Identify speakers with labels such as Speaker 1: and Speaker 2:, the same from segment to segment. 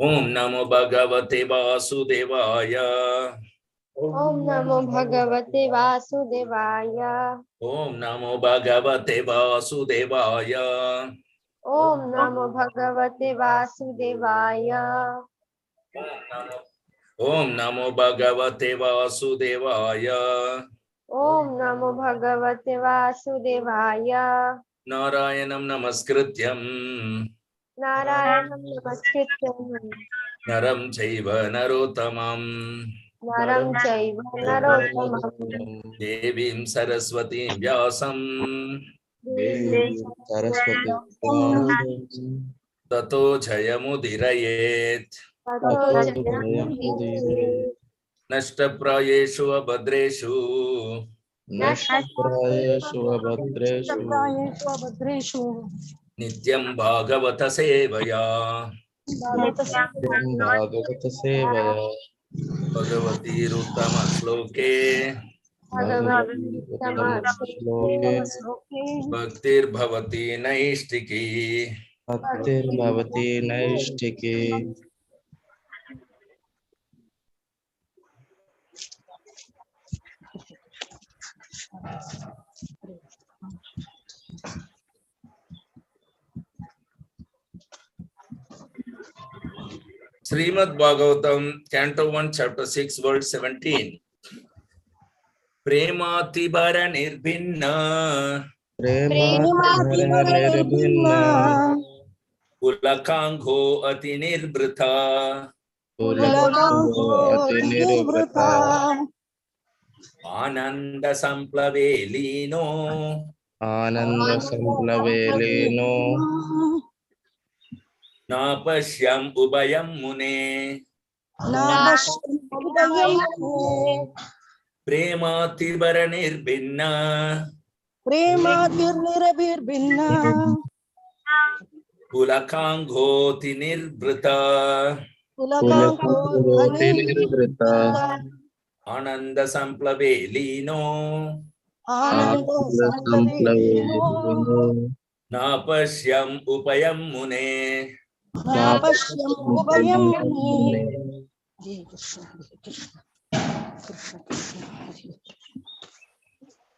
Speaker 1: Om Namo Bhagavate Vasudevaya.
Speaker 2: Om Namo Bhagavate Vasudevaya.
Speaker 1: Om Namo Bhagavate Vasudevaya.
Speaker 2: Om Namo Bhagavate Vasudevaya.
Speaker 1: Om Namo Bhagavate Vasudevaya.
Speaker 2: Om Namo Bhagavate Vasudevaya.
Speaker 1: Narayanam Namaskrityam
Speaker 2: Narayanam Namaskrityam
Speaker 1: Naram Chaiva Narottamam
Speaker 2: Naram Chaiva Narottamam
Speaker 1: Devim Saraswatim Vyasam
Speaker 3: Saraswati
Speaker 1: Tato Jayamudirayet Nashtaprayeshu Abhadreshu
Speaker 3: Nashtaprayeshu
Speaker 1: Nityam Bhagavata Sevaya
Speaker 3: Bhagavata Sevaya
Speaker 1: Bhagavati Ruttama Shloke Bhaktir Bhavati Naishtiki
Speaker 3: Bhaktir Bhavati Naishtiki.
Speaker 1: Srimad Bhagavatam, Canto 1, Chapter 6, Verse 17. Premati bara nirbhinna
Speaker 3: Prema
Speaker 1: Ulakangho ati nirbhrita
Speaker 3: Ati Niruvrata
Speaker 1: Ananda samplave lino
Speaker 3: Ananda Samplavelino
Speaker 1: Napashyam ubayam mune Premati bara nirbhinna
Speaker 4: Prematirnirabhirbhinna
Speaker 1: Ulakangho ati nirbhrita
Speaker 3: Ati Niruvrata
Speaker 1: Ananda samplave lino
Speaker 3: Ananda Samplavelino
Speaker 1: Napashyam upayam mune
Speaker 4: Napashyam ubhayam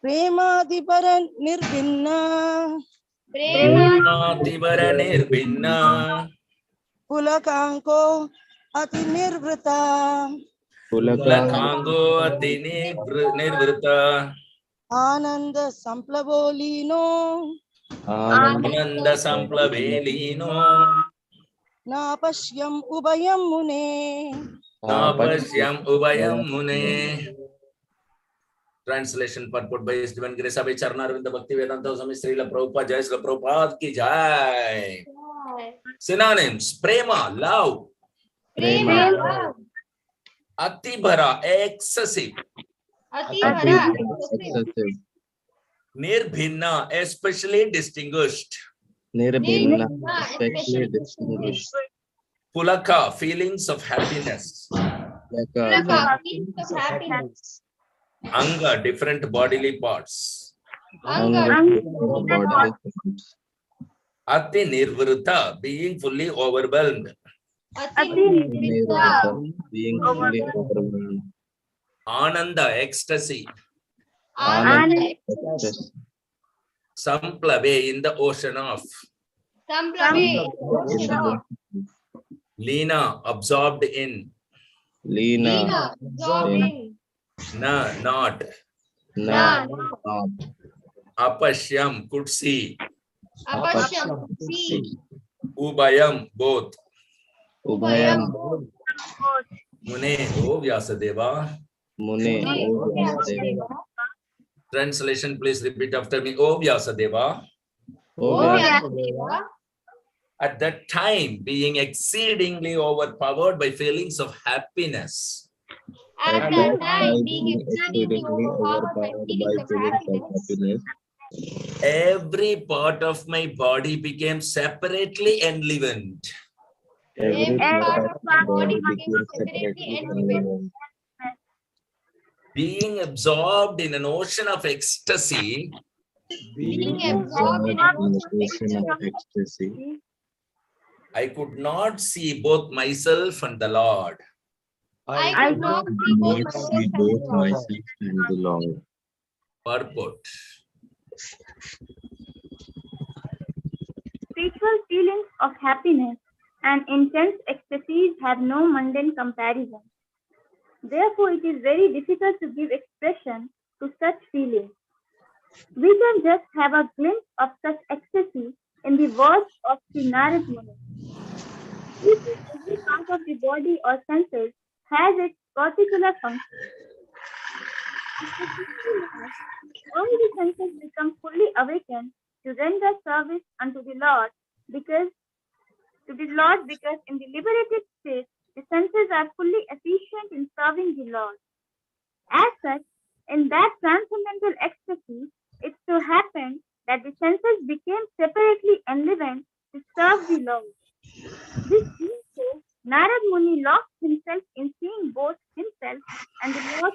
Speaker 4: Premadiparan nirbhinna
Speaker 1: Premati-bara nirbhinna
Speaker 4: Pulakanko ati nirvrita
Speaker 1: Pulakango ati nirvrita
Speaker 4: Ananda samplavolino
Speaker 1: Ananda samplavelino
Speaker 4: Napashyam ubhayam mune.
Speaker 1: Napashyam ubayam mune. Translation purport by His Divine Grace Abhay Charnarvinda Bhakti Vedanta Swami Srila Prabhupada Jai Srila Prabhupada ki Jai. Synonyms: Prema, love.
Speaker 2: Prema,
Speaker 1: Atibhara, excessive.
Speaker 3: Excessive.
Speaker 1: Nirbhinna, especially distinguished.
Speaker 3: Nirbhinna, especially distinguished.
Speaker 1: Pulaka, feelings of happiness. Anga, different bodily parts. Ati nirvrita, being fully overwhelmed.
Speaker 3: Being fully overwhelmed.
Speaker 1: Ananda, ecstasy.
Speaker 3: Ecstasy.
Speaker 1: Samplave, in the ocean of. Lina, absorbed in.
Speaker 3: Lina,
Speaker 1: Na, not.
Speaker 3: not.
Speaker 1: Apashyam, could see. Ubayam, both.
Speaker 3: Ubhayam,
Speaker 1: Mune, O Vyasadeva.
Speaker 3: Mune, O Vyasadeva.
Speaker 1: Translation, please repeat after me. O Vyasadeva.
Speaker 3: O Vyasadeva.
Speaker 1: At that time, being exceedingly overpowered by feelings of happiness.
Speaker 3: At that time, being exceedingly overpowered by feelings of happiness.
Speaker 1: Every part of my body became separately enlivened.
Speaker 3: Every part of the body became separately enlivened.
Speaker 1: Being absorbed in an ocean of ecstasy.
Speaker 3: Being absorbed in an ocean of ecstasy.
Speaker 1: I could not see both myself and the Lord.
Speaker 2: I could not see both
Speaker 3: Not see both myself and the Lord.
Speaker 1: Purport.
Speaker 5: Spiritual feelings of happiness and intense ecstasies have no mundane comparison. Therefore, it is very difficult to give expression to such feelings. We can just have a glimpse of such ecstasy in the words of Srimad Bhagavatam. Every part of the body or senses has its particular function. All the senses become fully awakened to render service unto the Lord because in the liberated state, the senses are fully efficient in serving the Lord. As such, in that transcendental ecstasy, it so happened that the senses became separately enlivened to serve the Lord. This being so, Narad Muni lost himself in seeing both himself and the Lord.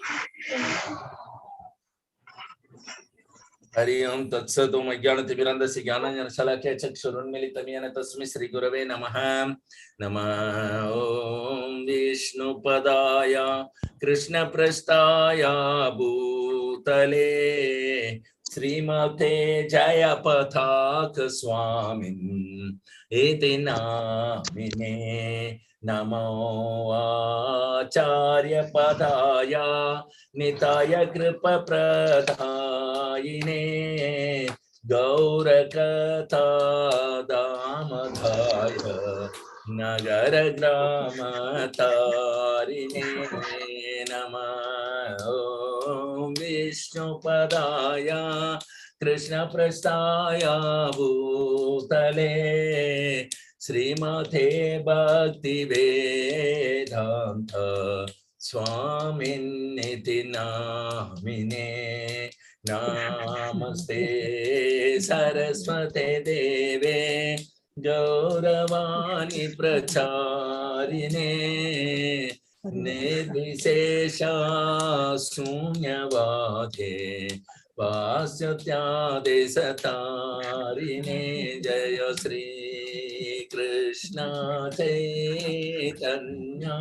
Speaker 1: Hari Om Tat Sat. Om Ajnanatimirandasya Jnananjana Shalakya Chakshurunmilitam Yena Tasmai Shri Gurave Namaha. Namah Om Vishnu Padaya Krishna Prasthaya Bhutale Srimate Jaya Pathaka Swamin Iti Namine Namo Acharya Padaya Nitaya Kripa Pradhayine Gaurakatha Damadhaya Nagara Grama Tarine Namah Om Vishnu Padaya Krishna Prasthaya Bhutale Srimate Bhakti Vedanta Swamin Niti Namine Namaste Saraswate Deve Gauravani Pracharine Nirvishesha Sunyavade Vasyatya Desatarine Jaya Sri Krishna Chaitanya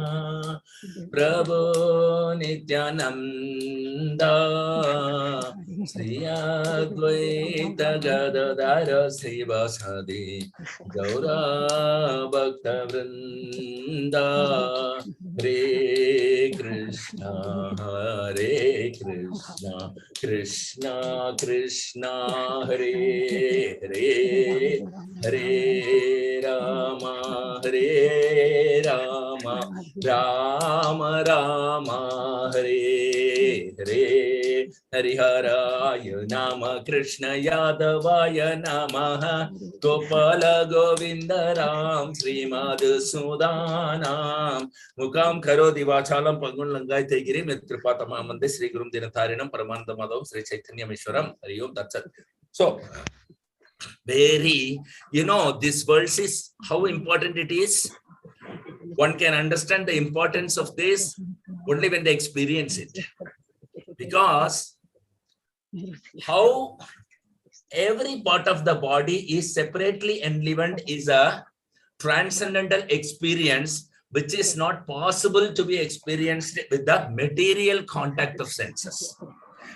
Speaker 1: Prabhu Nityananda Sri Advaita Gadadara Srivasadi Gaura Bhakta Vrinda Hare Krishna Krishna Krishna Hare Hare Hare Rama Rama Rama Hare Hare Hariharaya Nama Krishna Yadavaya Namaha Gopala Govinda Ram Srimad Sudanam Mukam Karodi Vachalam Pangun Langai Tegiri Mitripatama Mande Sri Gurum Dinatharinam Paramanda Madhav Sri Chaitanya Mishwaram Hari Om Tat Sat. So this verse is how important it is. One can understand the importance of this only when they experience it. Because how every part of the body is separately enlivened is a transcendental experience which is not possible to be experienced with the material contact of senses.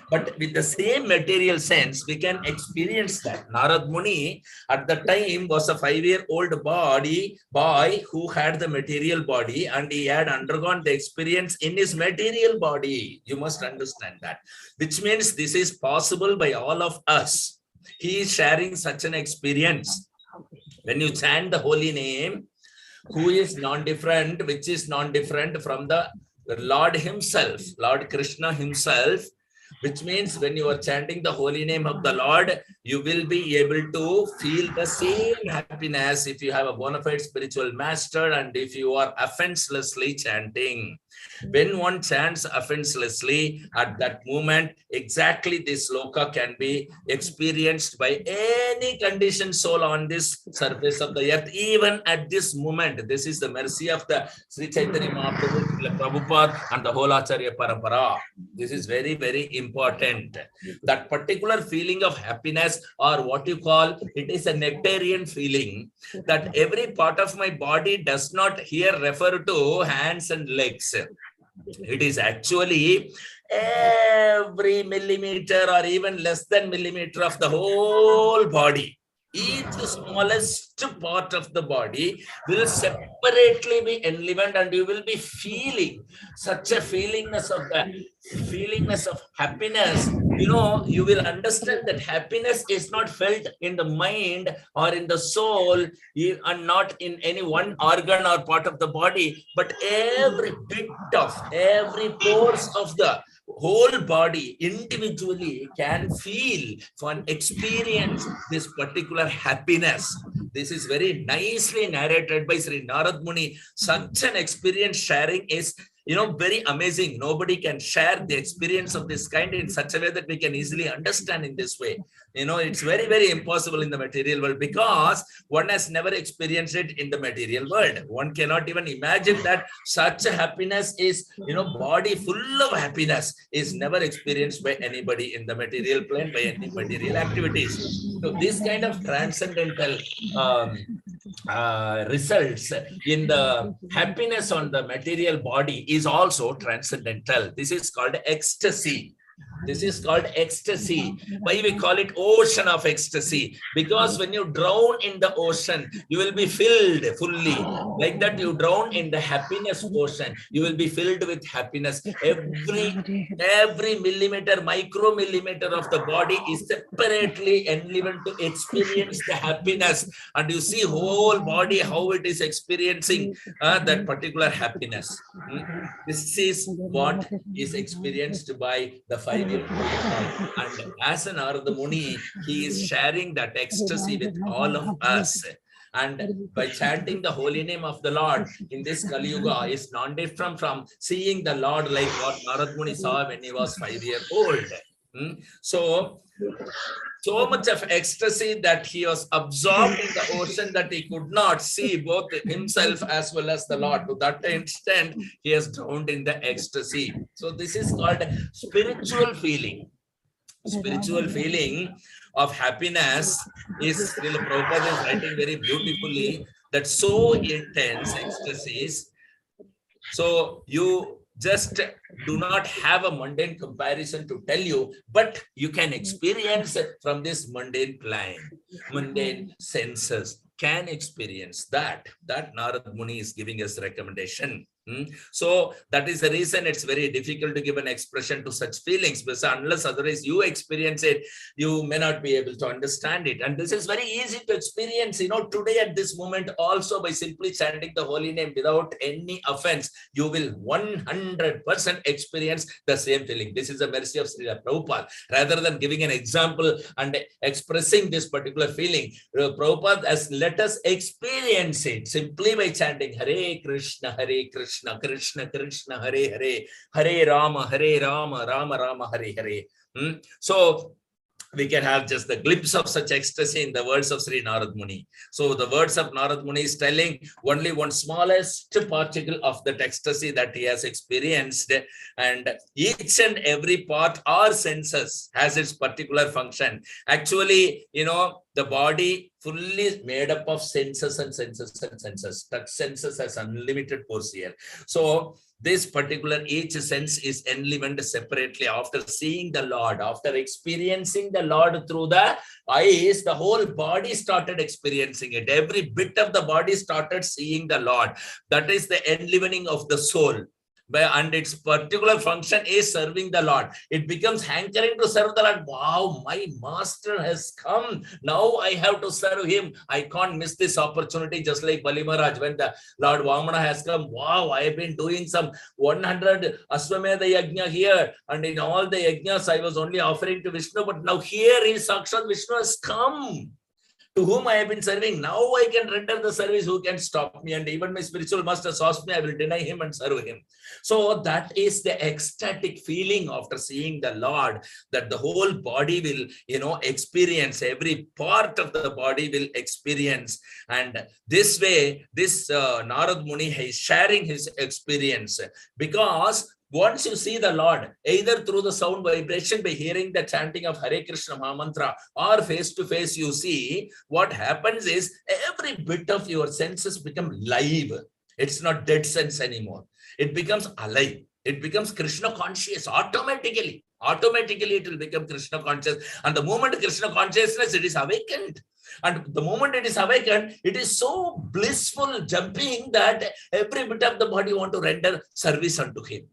Speaker 1: But with the same material sense, we can experience that. Narad Muni at the time was a 5-year-old boy who had the material body and he had undergone the experience in his material body. You must understand that. Which means this is possible by all of us. He is sharing such an experience. When you chant the holy name, who is non-different, which is non-different from the Lord himself, Lord Krishna himself, which means when you are chanting the holy name of the Lord, you will be able to feel the same happiness if you have a bona fide spiritual master and if you are offenselessly chanting. When one chants offenselessly, at that moment, exactly this sloka can be experienced by any conditioned soul on this surface of the earth, even at this moment. This is the mercy of the Sri Chaitanya Mahaprabhu, Prabhupada, and the whole Acharya Parampara. This is very, very important. That particular feeling of happiness happiness, or what you call, it is a nectarian feeling, that every part of my body does not here refer to hands and legs. It is actually every millimeter or even less than millimeter of the whole body. Each smallest part of the body will separately be enlivened, and you will be feeling such a feelingness of happiness. You will understand that happiness is not felt in the mind or in the soul, and not in any one organ or part of the body, but every pores of the whole body individually can feel and experience this particular happiness. This is very nicely narrated by Sri Narad Muni. Such an experience sharing is very amazing. Nobody can share the experience of this kind in such a way that we can easily understand in this way. It's very, very impossible in the material world, because one has never experienced it in the material world. One cannot even imagine that such a happiness is, body full of happiness is never experienced by anybody in the material plane, by any material activities. So this kind of transcendental results in the happiness on the material body is also transcendental. This is called ecstasy. Why we call it ocean of ecstasy? Because when you drown in the ocean, you will be filled fully. Like that, you drown in the happiness ocean, you will be filled with happiness. Every millimeter, micromillimeter of the body is separately enlivened to experience the happiness. And you see whole body, how it is experiencing that particular happiness. This is what is experienced by the 5-year-old. And as an Narada Muni, he is sharing that ecstasy with all of us. And by chanting the holy name of the Lord in this Kali Yuga is not different from seeing the Lord like what Narada Muni saw when he was 5-year-old. So much of ecstasy that he was absorbed in the ocean that he could not see both himself as well as the Lord. To that extent, he has drowned in the ecstasy. So this is called spiritual feeling. Spiritual feeling of happiness is, Srila Prabhupada is writing very beautifully, that so intense ecstasies. So you just do not have a mundane comparison to tell you, but you can experience it from this mundane plane. Mundane senses can experience that. That Narad Muni is giving us recommendation. So that is the reason it's very difficult to give an expression to such feelings, because unless otherwise you experience it, you may not be able to understand it. And this is very easy to experience, today at this moment also, by simply chanting the holy name without any offense, you will 100% experience the same feeling. This is the mercy of Srila Prabhupada. Rather than giving an example and expressing this particular feeling, Prabhupada has let us experience it simply by chanting Hare Krishna, Hare Krishna, Krishna Krishna, Hare Hare, Hare Rama, Rama Rama, Hare Hare. So we can have just the glimpse of such ecstasy in the words of Sri Narad Muni. So the words of Narad Muni is telling only one smallest particle of that ecstasy that he has experienced, and each and every part or senses has its particular function. Actually, the body fully made up of senses and senses and senses. Touch senses has unlimited force here. So this particular each sense is enlivened separately. After seeing the Lord, after experiencing the Lord through the eyes, the whole body started experiencing it. Every bit of the body started seeing the Lord. That is the enlivening of the soul. And its particular function is serving the Lord. It becomes hankering to serve the Lord. Wow, my master has come. Now I have to serve him. I can't miss this opportunity. Just like Bali Maharaj, when the Lord Vamana has come. Wow, I have been doing some 100 Aswamedha Yajna here. And in all the Yajnas, I was only offering to Vishnu. But now here is Sakshat Vishnu has come, to whom I have been serving. Now I can render the service. Who can stop me? And even my spiritual master asks me, I will deny him and serve him. So that is the ecstatic feeling after seeing the Lord, that the whole body will, experience. Every part of the body will experience. And this way, this Narad Muni is sharing his experience, because Once you see the Lord, either through the sound vibration by hearing the chanting of Hare Krishna Mahamantra, or face to face, you see, what happens is every bit of your senses become live. It's not dead sense anymore. It becomes alive. It becomes Krishna conscious automatically. Automatically, it will become Krishna conscious. And the moment Krishna consciousness, it is awakened. And the moment it is awakened, it is so blissful, jumping, that every bit of the body want to render service unto him.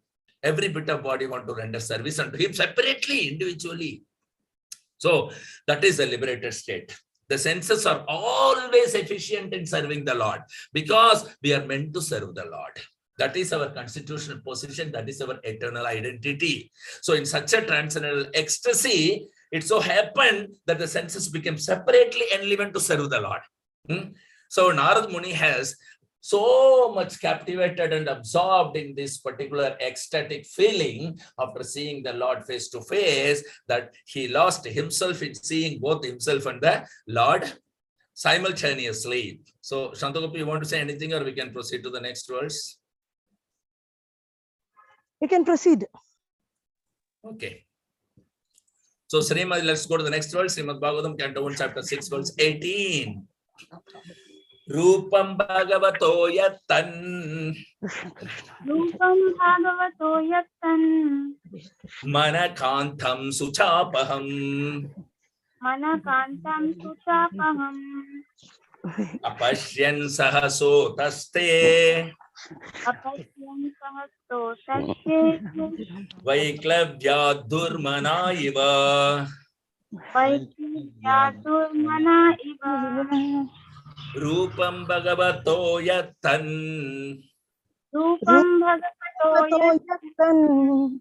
Speaker 1: Every bit of body want to render service unto him separately, individually. So that is the liberated state. The senses are always efficient in serving the Lord, because we are meant to serve the Lord. That is our constitutional position. That is our eternal identity. So in such a transcendental ecstasy, it so happened that the senses became separately enlivened to serve the Lord. So Narad Muni has so much captivated and absorbed in this particular ecstatic feeling after seeing the Lord face to face, that he lost himself in seeing both himself and the Lord simultaneously. So Shantagopi, you want to say anything, or we can proceed to the next verse?
Speaker 4: You can proceed.
Speaker 1: Okay. So Srimad, let's go to the next verse. Srimad Bhagavatam, Canto 1, Chapter 6, verse 18. Rupam Bhagavato Yattan
Speaker 5: Rupam Bhagavato Yattan
Speaker 1: Manakantam Suchapaham
Speaker 5: Manakantam Suchapaham
Speaker 1: Apashyan Sahaso Taste
Speaker 5: Apasyan Sahasto Tashe
Speaker 1: Vaiklavya Durmana Iva
Speaker 5: Vaikya Durmana Iva
Speaker 1: Rupam Bhagavato Yattan
Speaker 5: Rupam Bhagavato Yattan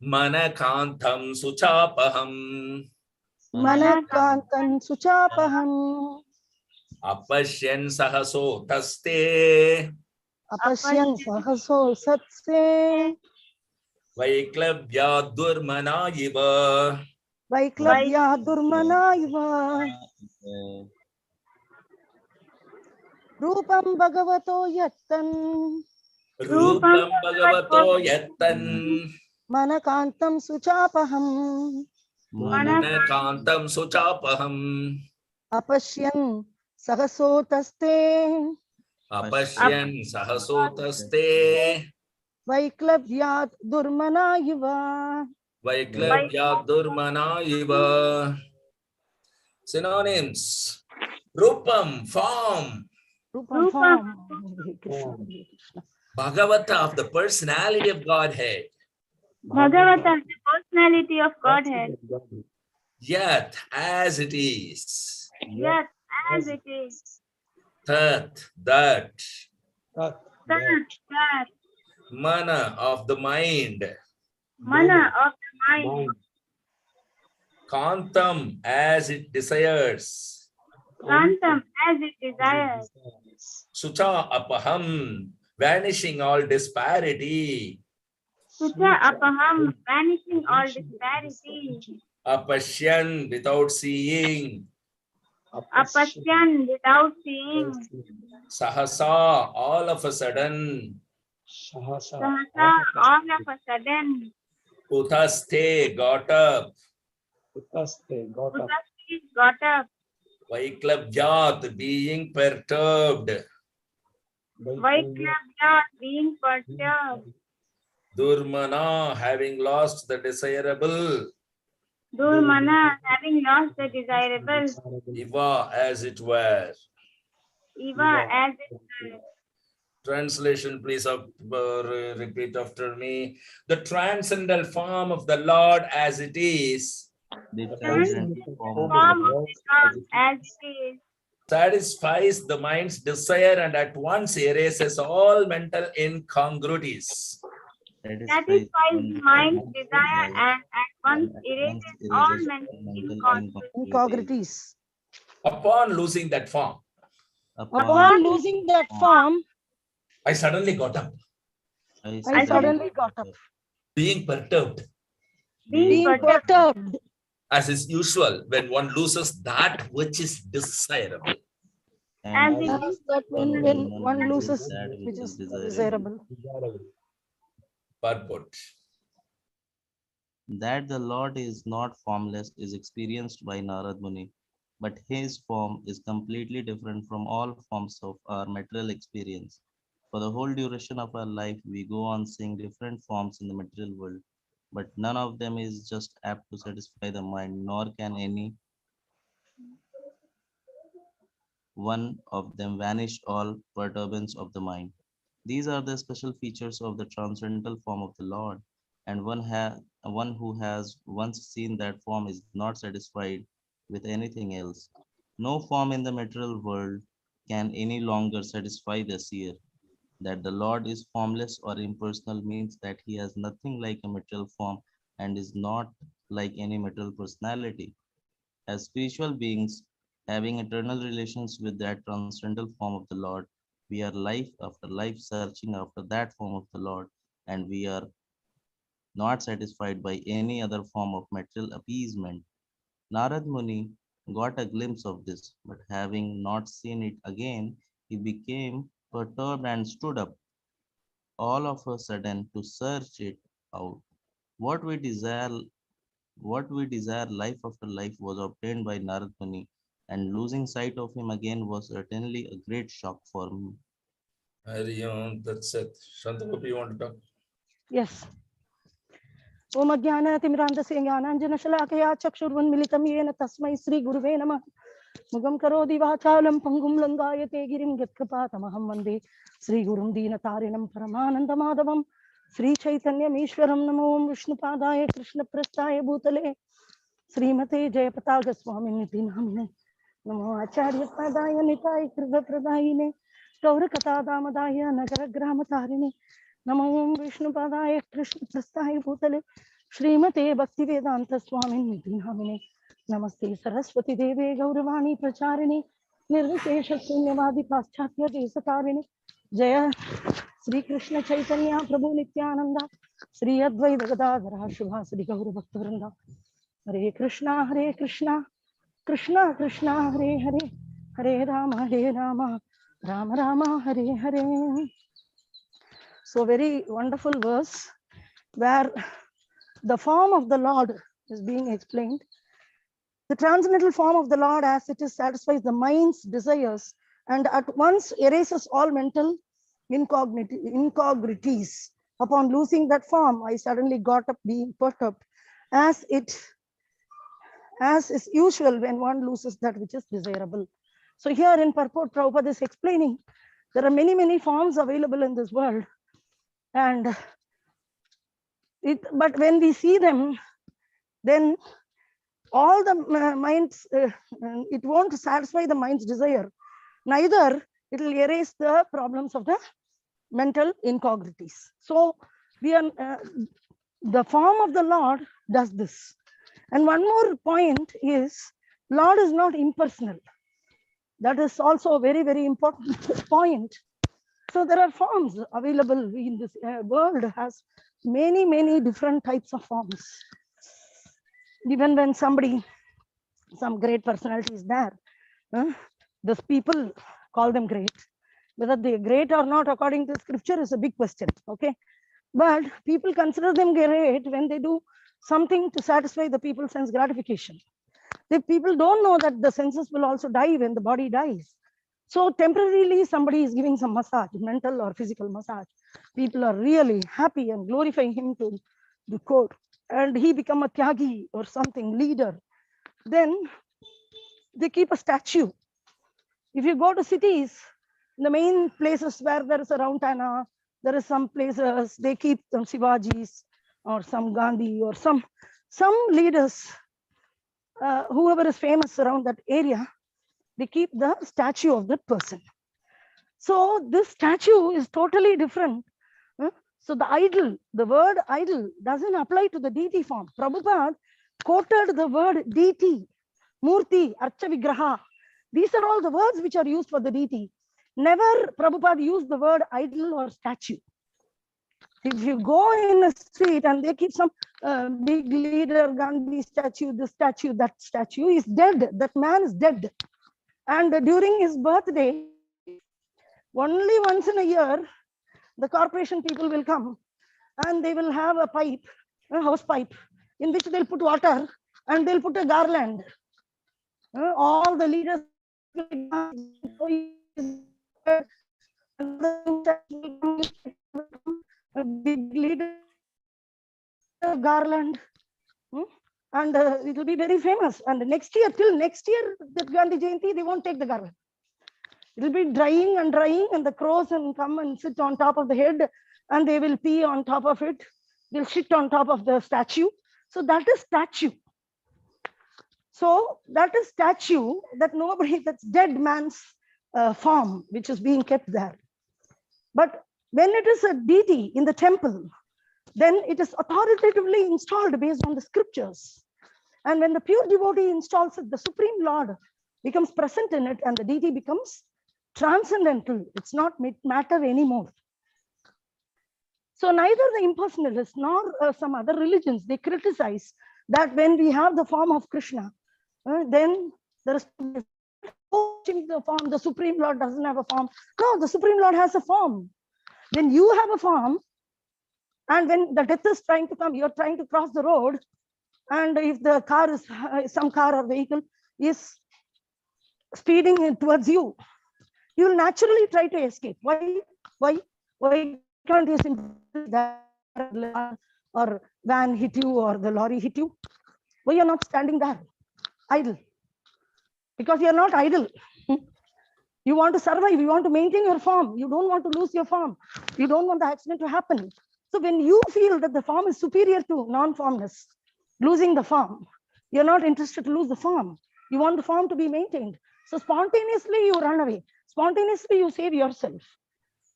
Speaker 1: Manakantam Suchapaham
Speaker 4: Manakantan Suchapaham
Speaker 1: Apashyan Sahaso Taste
Speaker 4: Apasyan Sahaso Satse
Speaker 1: Vaiklavya Durmana Iva
Speaker 4: Vaiklavya Durmana Iva Rupam Bhagavato Yattan
Speaker 1: Rupam Bhagavato Yattan
Speaker 4: Manakantam Suchapaham
Speaker 1: Manakantam Suchapaham
Speaker 4: Apasyan Sahasotaste
Speaker 1: Apashyan Sahasotaste
Speaker 4: Vaiklavya Durmana Iva.
Speaker 1: Vaiklavya Durmana Iva. Synonyms. Rupam, form.
Speaker 4: Rupam, form.
Speaker 1: Bhagavata, of the personality of Godhead.
Speaker 5: Bhagavata, the personality of Godhead.
Speaker 1: Yat, as it is.
Speaker 5: Yes, as it is.
Speaker 1: Tat, that.
Speaker 5: That.
Speaker 1: Mana, of the mind.
Speaker 5: Mana, of the mind.
Speaker 1: Kantam, as it desires.
Speaker 5: Kantam, as it desires.
Speaker 1: Sucha apaham, vanishing all disparity.
Speaker 5: Sucha apaham, vanishing all disparity.
Speaker 1: Apashyan, without seeing.
Speaker 5: Apasyan, without seeing.
Speaker 1: Sahasa, all of a sudden.
Speaker 5: Sahasa, all of a sudden.
Speaker 1: Uthaste, got up.
Speaker 5: Utaste, got up.
Speaker 1: Vaiklavjat, being perturbed.
Speaker 5: Vaiklavya, being perturbed.
Speaker 1: Durmana, having lost the desirable.
Speaker 5: Durmana, having lost the desirable.
Speaker 1: Iva, as it were.
Speaker 5: Eva, as it were.
Speaker 1: Translation, please repeat after me. The transcendental form of the Lord as it is.
Speaker 3: The
Speaker 5: Transcendental form of the Lord as it is.
Speaker 1: Satisfies the mind's desire and at once erases all mental incongruities.
Speaker 5: Satisfies the mind's desire and at once erases all mental
Speaker 4: Incongruities.
Speaker 1: Upon losing that form,
Speaker 4: Upon losing that form,
Speaker 1: I suddenly got up,
Speaker 4: I suddenly got up.
Speaker 1: being perturbed.
Speaker 4: Being perturbed.
Speaker 1: As is usual, when one loses that which is desirable.
Speaker 5: As it
Speaker 4: As that when one loses which is desirable.
Speaker 1: Purport.
Speaker 3: That the Lord is not formless is experienced by Narad Muni, but his form is completely different from all forms of our material experience. For the whole duration of our life, we go on seeing different forms in the material world, but none of them is just apt to satisfy the mind, nor can any one of them vanish all perturbance of the mind. These are the special features of the transcendental form of the Lord, and one who has once seen that form is not satisfied with anything else. No form in the material world can any longer satisfy the seer. That the Lord is formless or impersonal means that he has nothing like a material form and is not like any material personality. As spiritual beings, having eternal relations with that transcendental form of the Lord, we are life after life searching after that form of the Lord, and we are not satisfied by any other form of material appeasement. Narad Muni got a glimpse of this, but having not seen it again, he became perturbed and stood up all of a sudden to search it out. What we desire What we desire life after life was obtained by Narad Muni, and losing sight of him again was certainly a great shock for me.
Speaker 1: Hari Om, that's it. Shantagopi, you want to talk?
Speaker 4: Yes. Om Ajnana Timirandasya Jnananjana Shalakaya Chakshurvanmilitam Yena Tasmai Sri Guruve Namah. Mugam Karodi Vachalam Pangum Langayate Girim Yatkapatamaham Vande Sri Gurum Dinatarinam Paramananda Madhavam Sri Chaitanyam Ishwaram Namo Vishnupadaya Krishna Prastaya Bhutale Srimate Jayapataga Swami Niti Namine Namo Acharya Padaya Nitai Kriva Pradayine Gaura Kata Damadaya Nagara Grama Tarini Namo Vishnupadaya Krishna Prastaya Bhutale Srimate Bhaktivedanta Swami Niti Namine Namaste Saraswati Deve Gauravani Pracharini Nirvishesha Sunyavadi Paschatya Desatarini Jaya Sri Krishna Chaitanya Prabhu Nityananda Sri Advaita Gadadhara Shubha Sri Gaura Bhaktivinoda Hare Krishna Krishna Krishna Hare Hare Hare Rama Rama Rama Hare Hare. So very wonderful verse where the form of the Lord is being explained. The transcendental form of the Lord as it is satisfies the mind's desires and at once erases all mental incongruities. Upon losing that form, I suddenly got up being perturbed, as is usual when one loses that which is desirable. So here in purport, Prabhupada is explaining there are many forms available in this world, but when we see them, then all the minds, it won't satisfy the mind's desire. Neither it will erase the problems of the mental incongruities. So the form of the Lord does this. And one more point is, Lord is not impersonal. That is also a very important point. So there are forms available in this world, has many different types of forms. Even when some great personality is there, those people call them great. Whether they are great or not according to scripture is a big question. Okay, but people consider them great when they do something to satisfy the people's sense gratification. The people don't know that the senses will also die when the body dies. So temporarily somebody is giving some massage, mental or physical massage. People are really happy and glorifying him to the court, and he become a tyagi or something, leader. Then they keep a statue. If you go to cities, the main places where there is a round Tana, there is some places they keep some Shivajis or some Gandhi or some leaders, whoever is famous around that area, they keep the statue of that person. So this statue is totally different. So the word idol doesn't apply to the deity form. Prabhupada quoted the word deity, murti, archa vigraha. These are all the words which are used for the deity. Never Prabhupada used the word idol or statue. If you go in a street and they keep some big leader, Gandhi statue, this statue, that statue is dead. That man is dead. And during his birthday, only once in a year, the corporation people will come and they will have a pipe, a house pipe, in which they'll put water and they'll put a garland. All the leaders big leader garland, and it will be very famous. And next year, till next year, the Gandhi Jayanti, they won't take the garland. It will be drying, and the crows will come and sit on top of the head, and they will pee on top of it. They'll sit on top of the statue. So that is statue. So that is statue, that nobody, that's dead man's form, which is being kept there. But when it is a deity in the temple, then it is authoritatively installed based on the scriptures. And when the pure devotee installs it, the Supreme Lord becomes present in it, and the deity becomes transcendental. It's not matter anymore. So neither the impersonalists nor some other religions, they criticize that when we have the form of Krishna, then there is the form, the Supreme Lord doesn't have a form. No, the Supreme Lord has a form. When you have a form, and when the death is trying to come, you're trying to cross the road, and if the car is, some car or vehicle is speeding towards you, you will naturally try to escape. Why can't you simply that or van hit you or the lorry hit you? Why you're not standing there idle? Because you're not idle. You want to survive, you want to maintain your form, you don't want to lose your form, you don't want the accident to happen. So when you feel that the form is superior to non-formness, losing the form, you're not interested to lose the form, you want the form to be maintained. So spontaneously you run away, spontaneously you save yourself,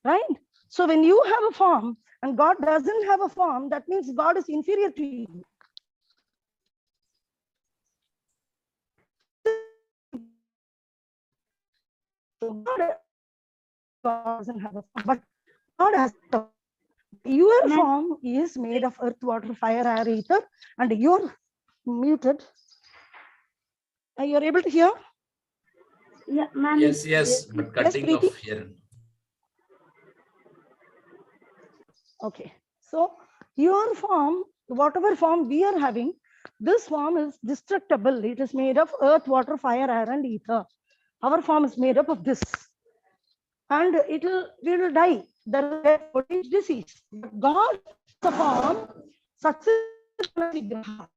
Speaker 4: right? So when you have a form and God doesn't have a form, that means God is inferior to you. So God doesn't have a form, but God has a form. Your form is made of earth, water, fire, air, ether, and you're muted. You're able to hear?
Speaker 5: Yeah, ma'am.
Speaker 1: Yes, but cutting
Speaker 4: Preeti?
Speaker 1: off here.
Speaker 4: Okay, so your form, whatever form we are having, this form is destructible. It is made of earth, water, fire, air, and ether. Our form is made up of this, and we will die. There is disease. But God, the form, successfully the form.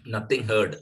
Speaker 1: Nothing heard.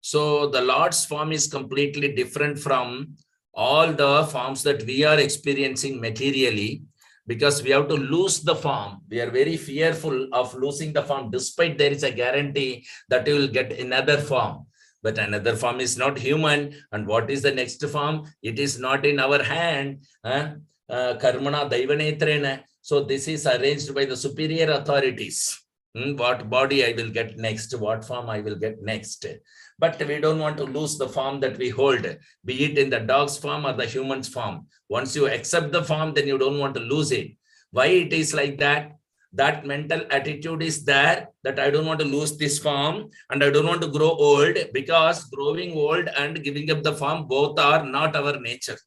Speaker 1: So the Lord's form is completely different from all the forms that we are experiencing materially, because we have to lose the form. We are very fearful of losing the form, despite there is a guarantee that you will get another form. But another form is not human. And what is the next form? It is not in our hand. Karmana Daivanetrena. So this is arranged by the superior authorities. What body I will get next, what form I will get next. But we don't want to lose the form that we hold, be it in the dog's form or the human's form. Once you accept the form, then you don't want to lose it. Why it is like that? That mental attitude is there, that I don't want to lose this form and I don't want to grow old, because growing old and giving up the form, both are not our nature.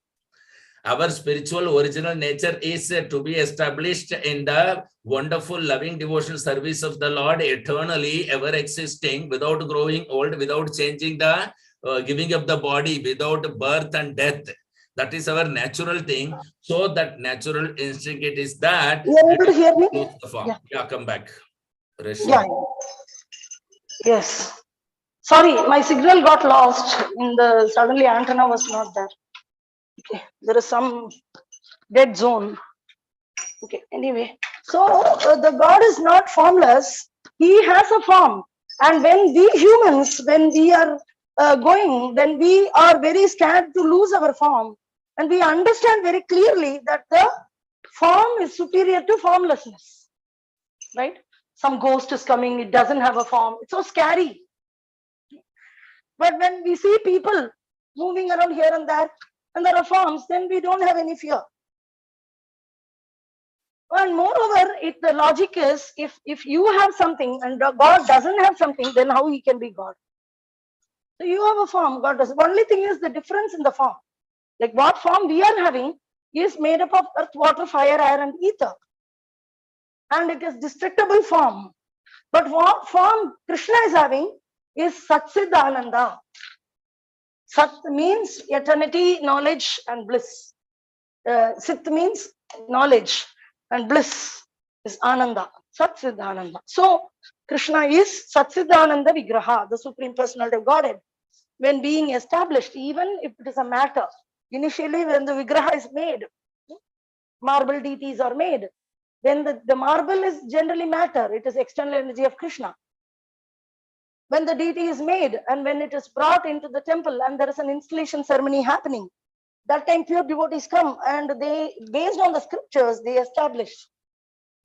Speaker 1: Our spiritual original nature is to be established in the wonderful, loving, devotional service of the Lord, eternally, ever existing, without growing old, without changing the, giving up the body, without birth and death. That is our natural thing. So that natural instinct it is that.
Speaker 4: You are able to hear me?
Speaker 1: Lose the form.
Speaker 4: Yeah.
Speaker 1: Yeah, come back. Rest.
Speaker 4: Yeah. Yes. Sorry, my signal got lost in the, suddenly antenna was not there. Okay, there is some dead zone. Okay, anyway, so the God is not formless. He has a form. And when we humans, when we are going, then we are very scared to lose our form. And we understand very clearly that the form is superior to formlessness, right? Some ghost is coming, it doesn't have a form. It's so scary. But when we see people moving around here and there, and there are forms, then we don't have any fear. And moreover, if the logic is, if you have something and God doesn't have something, then how he can be God? So you have a form, God doesn't. Only thing is the difference in the form. Like what form we are having is made up of earth, water, fire, air, and ether. And it is destructible form. But what form Krishna is having is Satsidananda. Sat means eternity, knowledge, and bliss. Sit means knowledge, and bliss is Ananda, Satsidananda. So Krishna is Satsidananda Vigraha, the Supreme Personality of Godhead. When being established, even if it is a matter, initially when the Vigraha is made, marble deities are made, then the marble is generally matter, it is external energy of Krishna. When the deity is made and when it is brought into the temple and there is an installation ceremony happening, that time pure devotees come and they, based on the scriptures, they establish.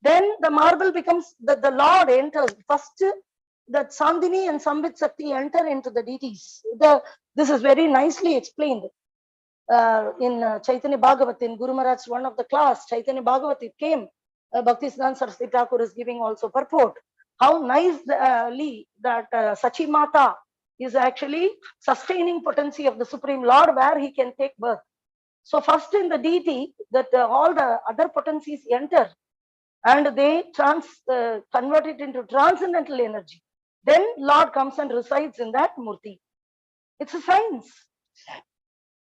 Speaker 4: Then the marble becomes, the Lord enters. First, that Sandini and Sambit Sakti enter into the deities. This is very nicely explained in Chaitanya Bhagavat, in Guru Maharaj's one of the class, Chaitanya Bhagavat, it came. Bhaktisiddhanta Saraswati Thakur is giving also purport. How nicely that Sachi Mata is actually sustaining potency of the Supreme Lord where he can take birth. So first in the deity, that all the other potencies enter and they convert it into transcendental energy. Then Lord comes and resides in that Murti. It's a science.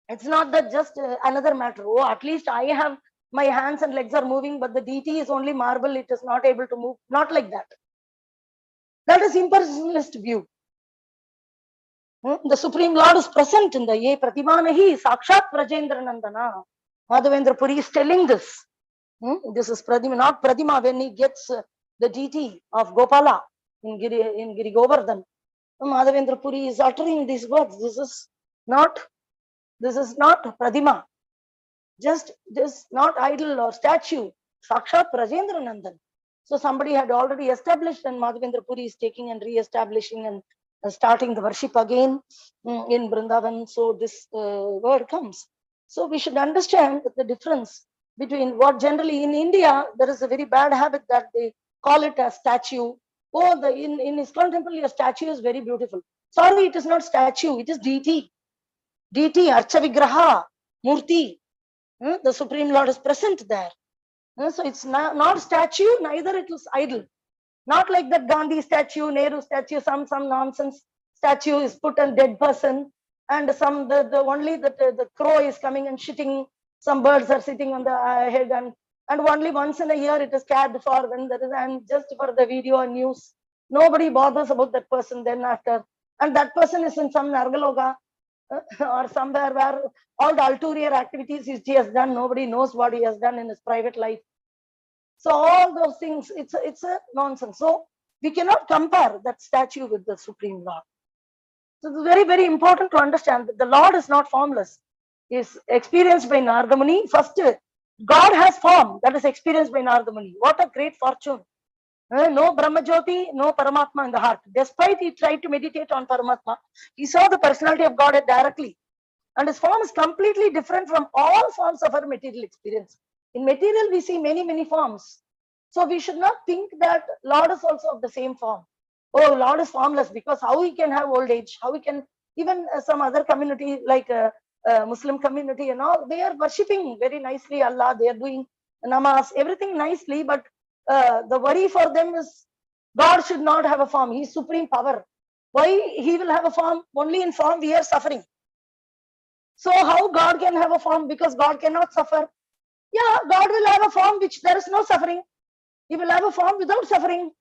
Speaker 4: It's not that just another matter. Oh, at least I have, my hands and legs are moving, but the deity is only marble. It is not able to move. Not like that. That is impersonalist view. The Supreme Lord is present in the Ye Pratimanahi Sakshat Prajendra Nandana. Madhavendra Puri is telling this. This is Pradima, not Pradima when he gets the deity of Gopala in Giri Govardhan. Madhavendra Puri is uttering these words. This is not Pradima. Just this, not idol or statue. Sakshat Prajendra Nandan. So somebody had already established and Madhavendra Puri is taking and re-establishing and starting the worship again in Vrindavan. So this word comes. So we should understand the difference between what generally in India, there is a very bad habit that they call it a statue. Oh, in ISKCON temple, your statue is very beautiful. Sorry, it is not statue, it is deity. Deity, Archa Vigraha, Murti. The Supreme Lord is present there. So it's not statue, neither it is idol. Not like that Gandhi statue, Nehru statue, some nonsense statue is put a dead person, and some only the crow is coming and shitting. Some birds are sitting on the head, and only once in a year it is cared for when there is, and just for the video and news. Nobody bothers about that person then after, and that person is in some Nargaloga or somewhere where all the ulterior activities he has done, nobody knows what he has done in his private life. So all those things, it's a nonsense. So we cannot compare that statue with the Supreme Lord. So it's very, very important to understand that the Lord is not formless. Is experienced by Narada Muni. First, God has form, that is experienced by Narada Muni. What a great fortune. No Brahmajyoti, no Paramatma in the heart. Despite he tried to meditate on Paramatma, he saw the personality of God directly. And his form is completely different from all forms of our material experience. In material, we see many, many forms. So we should not think that Lord is also of the same form. Oh, Lord is formless, because how he can have old age? How he can, even some other community like Muslim community and all, they are worshipping very nicely Allah. They are doing namaz, everything nicely, but the worry for them is God should not have a form. He is supreme power. Why he will have a form? Only in form we are suffering. So how God can have a form? Because God cannot suffer. Yeah, God will have a form which there is no suffering. He will have a form without suffering.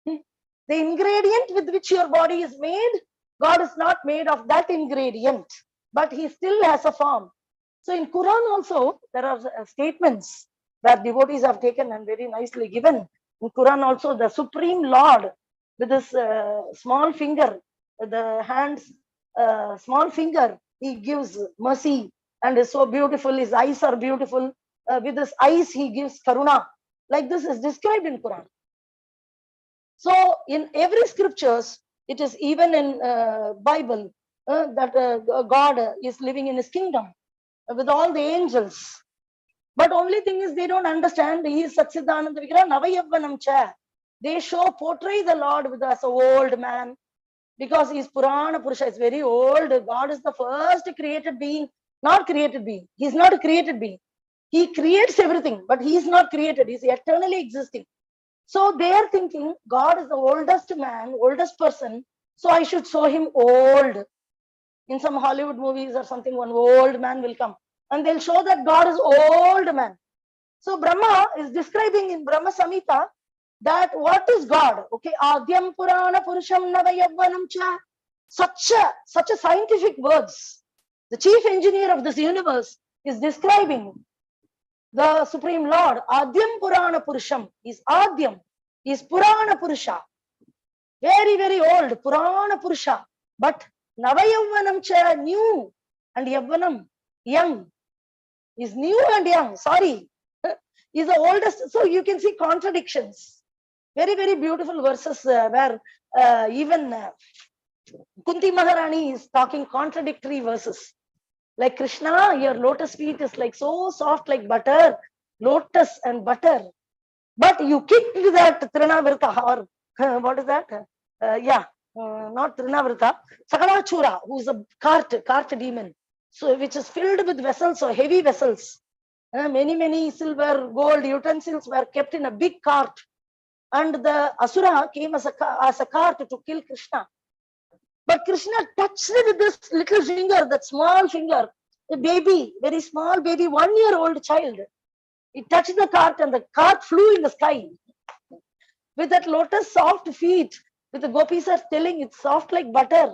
Speaker 4: The ingredient with which your body is made, God is not made of that ingredient, but he still has a form. So in Quran also, there are statements that devotees have taken and very nicely given. In Quran also, the Supreme Lord with his small finger, the hand's small finger, he gives mercy and is so beautiful. His eyes are beautiful. With his eyes, he gives karuna. Like this is described in Quran. So in every scriptures, it is even in Bible that God is living in his kingdom with all the angels. But only thing is they don't understand. He is Satsidananda Vigraha Navayavvanam Cha. They portray the Lord with as an old man because he is Purana Purusha. It's very old. God is the first created being, not created being. He is not a created being. He creates everything, but he is not created. He is eternally existing. So they are thinking God is the oldest man, oldest person. So I should show him old. In some Hollywood movies or something, one old man will come and they'll show that God is old man. So Brahma is describing in Brahma Samhita that what is God? Okay, Adyam Purana Purusham Navayavvanam Cha. Such a scientific words. The chief engineer of this universe is describing the Supreme Lord. Adyam Purana Purusham is Adyam, is Purana Purusha. Very, very old, Purana Purusha. But Navayavvanam Cha, new, and Yavvanam, young. Is new and young, sorry. Is the oldest. So you can see contradictions. Very, very beautiful verses where even Kunti Maharani is talking contradictory verses. Like Krishna, your lotus feet is like so soft like butter, lotus and butter. But you kicked that Trinavrta, or what is that? Not Trinavrta, Sakalachura, who is a cart demon. So which is filled with vessels, so heavy vessels. Many silver, gold utensils were kept in a big cart. And the Asura came as a cart to kill Krishna. But Krishna touched with this little finger, that small finger, a baby, very small baby, 1-year-old child. He touched the cart and the cart flew in the sky. With that lotus soft feet, with the gopis are telling it's soft like butter.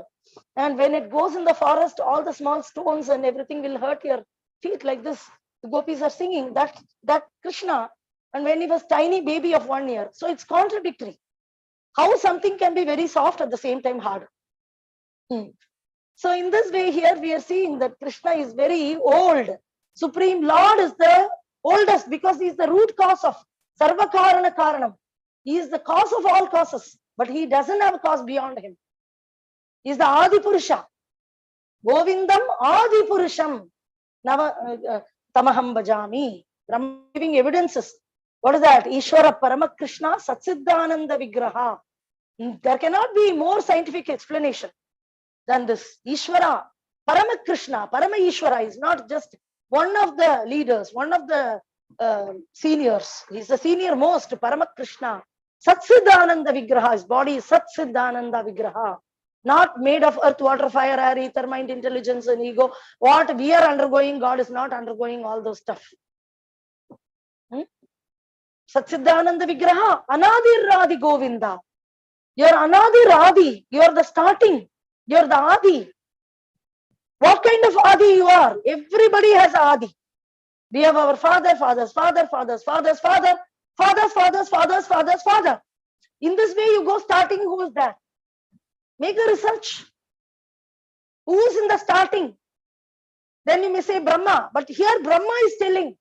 Speaker 4: And when it goes in the forest, all the small stones and everything will hurt your feet like this. The gopis are singing that Krishna, and when he was tiny baby of 1 year. So it's contradictory. How something can be very soft at the same time hard. So in this way here we are seeing that Krishna is very old. Supreme Lord is the oldest because he is the root cause of Sarva Karana Karanam. He is the cause of all causes, but he doesn't have a cause beyond him. He is the Adi Purusha. Govindam Adi Purusham Tamaham Bhajami. Brahma giving evidences. What is that? Ishvara Parama Krishna Satsidananda Vigraha. There cannot be more scientific explanation than this. Ishvara, Parama Krishna, Parama Ishvara is not just one of the leaders, one of the seniors. He is the senior most, Parama Krishna. Satsidananda Vigraha, his body is Satsidananda Vigraha. Not made of earth, water, fire, air, ether, mind, intelligence, and ego. What we are undergoing, God is not undergoing all those stuff. Satsidananda Vigraha, Anadir Radi Govinda. You are Anadir Adi, you are the starting. You're the Adi. What kind of Adi you are? Everybody has Adi. We have our father, father's father, father's father's father, father's father's father's father's father. In this way, you go starting. Who is that? Make a research. Who is in the starting? Then you may say Brahma. But here Brahma is telling.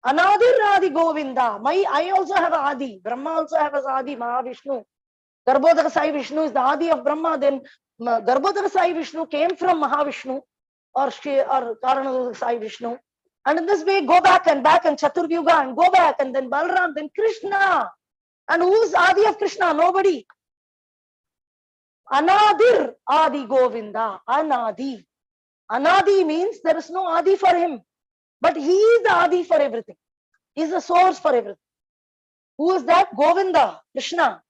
Speaker 4: Anadir Adi Govinda. I also have Adi. Brahma also has Adi, Mahavishnu. Garbhodaka Sai Vishnu is the Adi of Brahma. Then Garbhodaka Sai Vishnu came from Mahavishnu or Karanodaka Sai Vishnu. And in this way, go back and Chaturvyuga and go back and then Balram, then Krishna. And who is Adi of Krishna? Nobody. Anadir Adi Govinda. Anadi. Anadi means there is no Adi for him. But he is the Adi for everything. He is the source for everything. Who is that? Govinda, Krishna.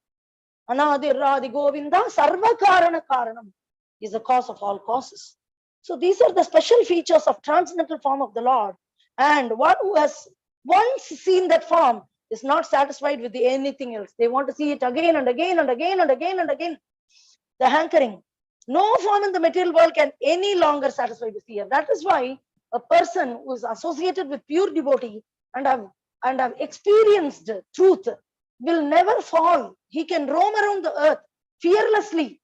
Speaker 4: Anadir Adi Govinda, Sarva Karana Karanam is the cause of all causes. So these are the special features of transcendental form of the Lord. And one who has once seen that form is not satisfied with anything else. They want to see it again and again and again and again and again. The hankering. No form in the material world can any longer satisfy the seer. That is why a person who is associated with pure devotee and have experienced truth will never fall. He can roam around the earth fearlessly.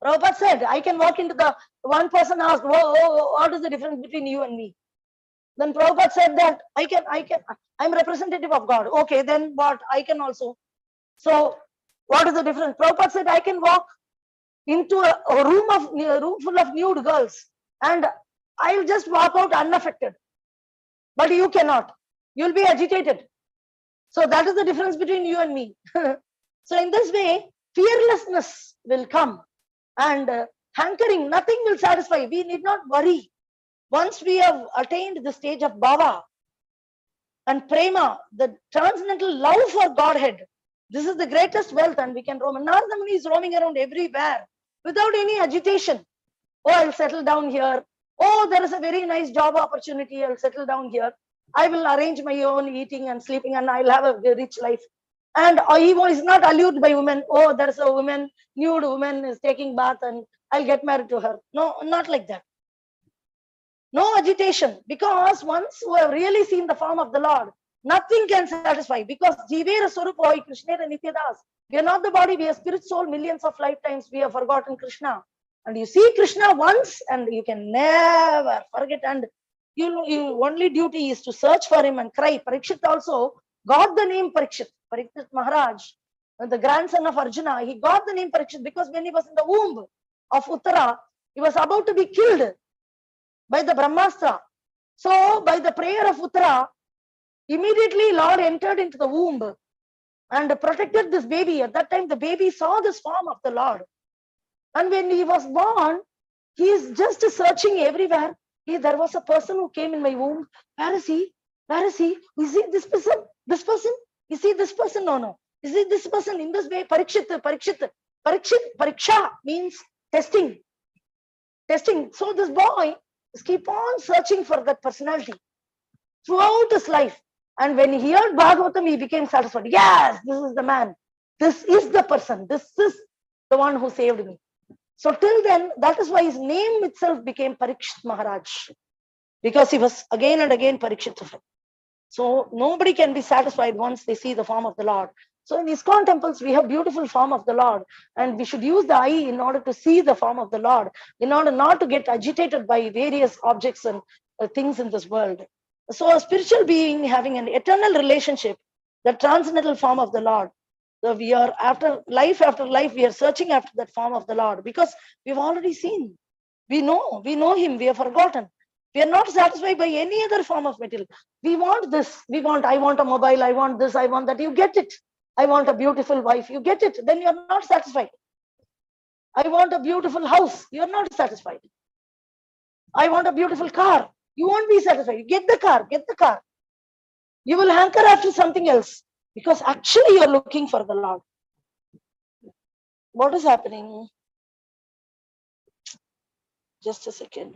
Speaker 4: Prabhupada said, I can walk into the, one person asked, what is the difference between you and me? Then Prabhupada said that I'm representative of God. Okay, then what? I can also. So what is the difference? Prabhupada said, I can walk into a room full of nude girls and I'll just walk out unaffected. But you cannot. You'll be agitated. So that is the difference between you and me. So in this way, fearlessness will come, and hankering, nothing will satisfy. We need not worry. Once we have attained the stage of bhava and prema, the transcendental love for Godhead, this is the greatest wealth, and we can roam. Narada Muni is roaming around everywhere without any agitation. Oh, I'll settle down here. Oh, there is a very nice job opportunity. I'll settle down here. I will arrange my own eating and sleeping, and I'll have a rich life. And he is not allured by women. Oh, there's a woman, nude woman is taking bath and I'll get married to her. No, not like that. No agitation, because once we have really seen the form of the Lord, nothing can satisfy, because Jivera Swarupa Krishna and Nityadas. We are not the body, we are spirit soul. Millions of lifetimes we have forgotten Krishna. And you see Krishna once and you can never forget. And your only duty is to search for him and cry. Parikshit also got the name Parikshit. Parikshit Maharaj, the grandson of Arjuna, he got the name Parikshit because when he was in the womb of Uttara, he was about to be killed by the Brahmastra. So by the prayer of Uttara, immediately Lord entered into the womb and protected this baby. At that time, the baby saw this form of the Lord. And when he was born, he is just searching everywhere. There was a person who came in my womb. Where is he? Where is he? Is he this person? This person? Is he this person? No. Is he this person? In this way, Parikshit. Pariksha means testing. Testing. So this boy keep on searching for that personality throughout his life. And when he heard Bhagavatam, he became satisfied. Yes, this is the man. This is the person. This is the one who saved me. So till then, that is why his name itself became Parikshit Maharaj, because he was again and again Parikshit of him. So nobody can be satisfied once they see the form of the Lord. So in ISKCON temples, we have beautiful form of the Lord, and we should use the eye in order to see the form of the Lord, in order not to get agitated by various objects and things in this world. So a spiritual being having an eternal relationship, the transcendental form of the Lord. So we are after life, we are searching after that form of the Lord, because we've already seen. We know him, we have forgotten. We are not satisfied by any other form of material. We want this, I want a mobile, I want this, I want that, you get it. I want a beautiful wife, you get it. Then you are not satisfied. I want a beautiful house, you are not satisfied. I want a beautiful car, you won't be satisfied. Get the car. You will hanker after something else, because actually you are looking for the Lord. What is happening? Just a second.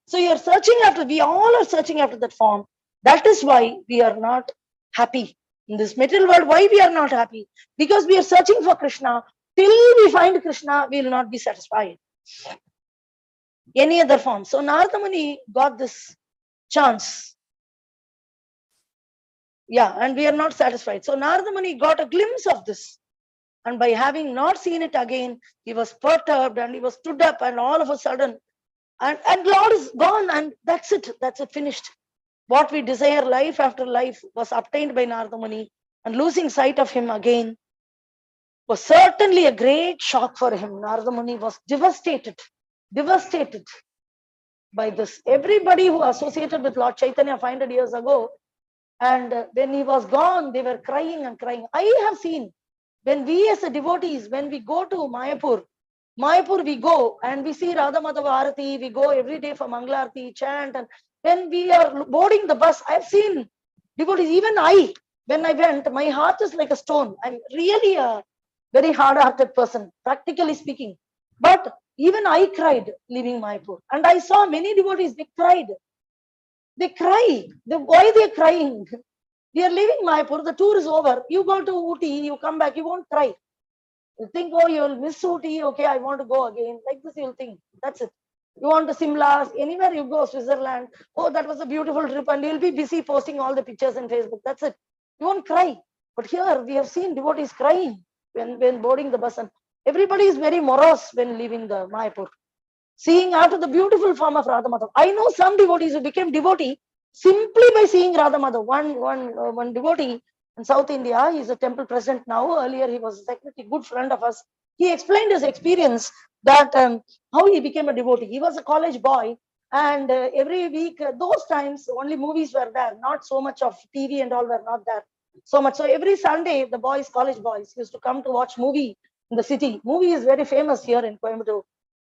Speaker 4: So you are searching after, we all are searching after that form. That is why we are not happy in this material world. Why we are not happy? Because we are searching for Krishna. Till we find Krishna, we will not be satisfied. Any other form. So Narada Muni got this chance. Yeah, and we are not satisfied. So Narada Muni got a glimpse of this. And by having not seen it again, he was perturbed and he was stood up, and all of a sudden, and Lord is gone, and that's it, finished. What we desire life after life was obtained by Narada Muni, and losing sight of him again was certainly a great shock for him. Narada Muni was devastated by this. Everybody who associated with Lord Chaitanya 500 years ago, and when he was gone, they were crying and crying. I have seen, when we as devotees, when we go to Mayapur, we go and we see Radha Madhava Arati, we go every day for Mangala Arati, chant, and when we are boarding the bus, I've seen devotees, even when I went, my heart is like a stone. I'm really a very hard-hearted person, practically speaking. But even I cried leaving Mayapur. And I saw many devotees, they cried. They cry. Why they're crying? We are leaving Mayapur, the tour is over. You go to Ooty, you come back, you won't cry. You think, oh, you'll miss Ooty, okay, I want to go again. Like this, you'll think. That's it. You want to Simla, anywhere you go, Switzerland. Oh, that was a beautiful trip, and you'll be busy posting all the pictures on Facebook. That's it. You won't cry. But here we have seen devotees crying when boarding the bus, and everybody is very morose when leaving the Mayapur. Seeing after the beautiful form of Radha Madhav. I know some devotees who became devotee simply by seeing Radha Madhav. One devotee in South India, he is a temple president now. Earlier, he was a secretary, good friend of us. He explained his experience that how he became a devotee. He was a college boy, and every week, those times, only movies were there, not so much of TV and all were not there so much. So every Sunday, the boys, college boys, used to come to watch movie in the city. Movie is very famous here in Coimbatore.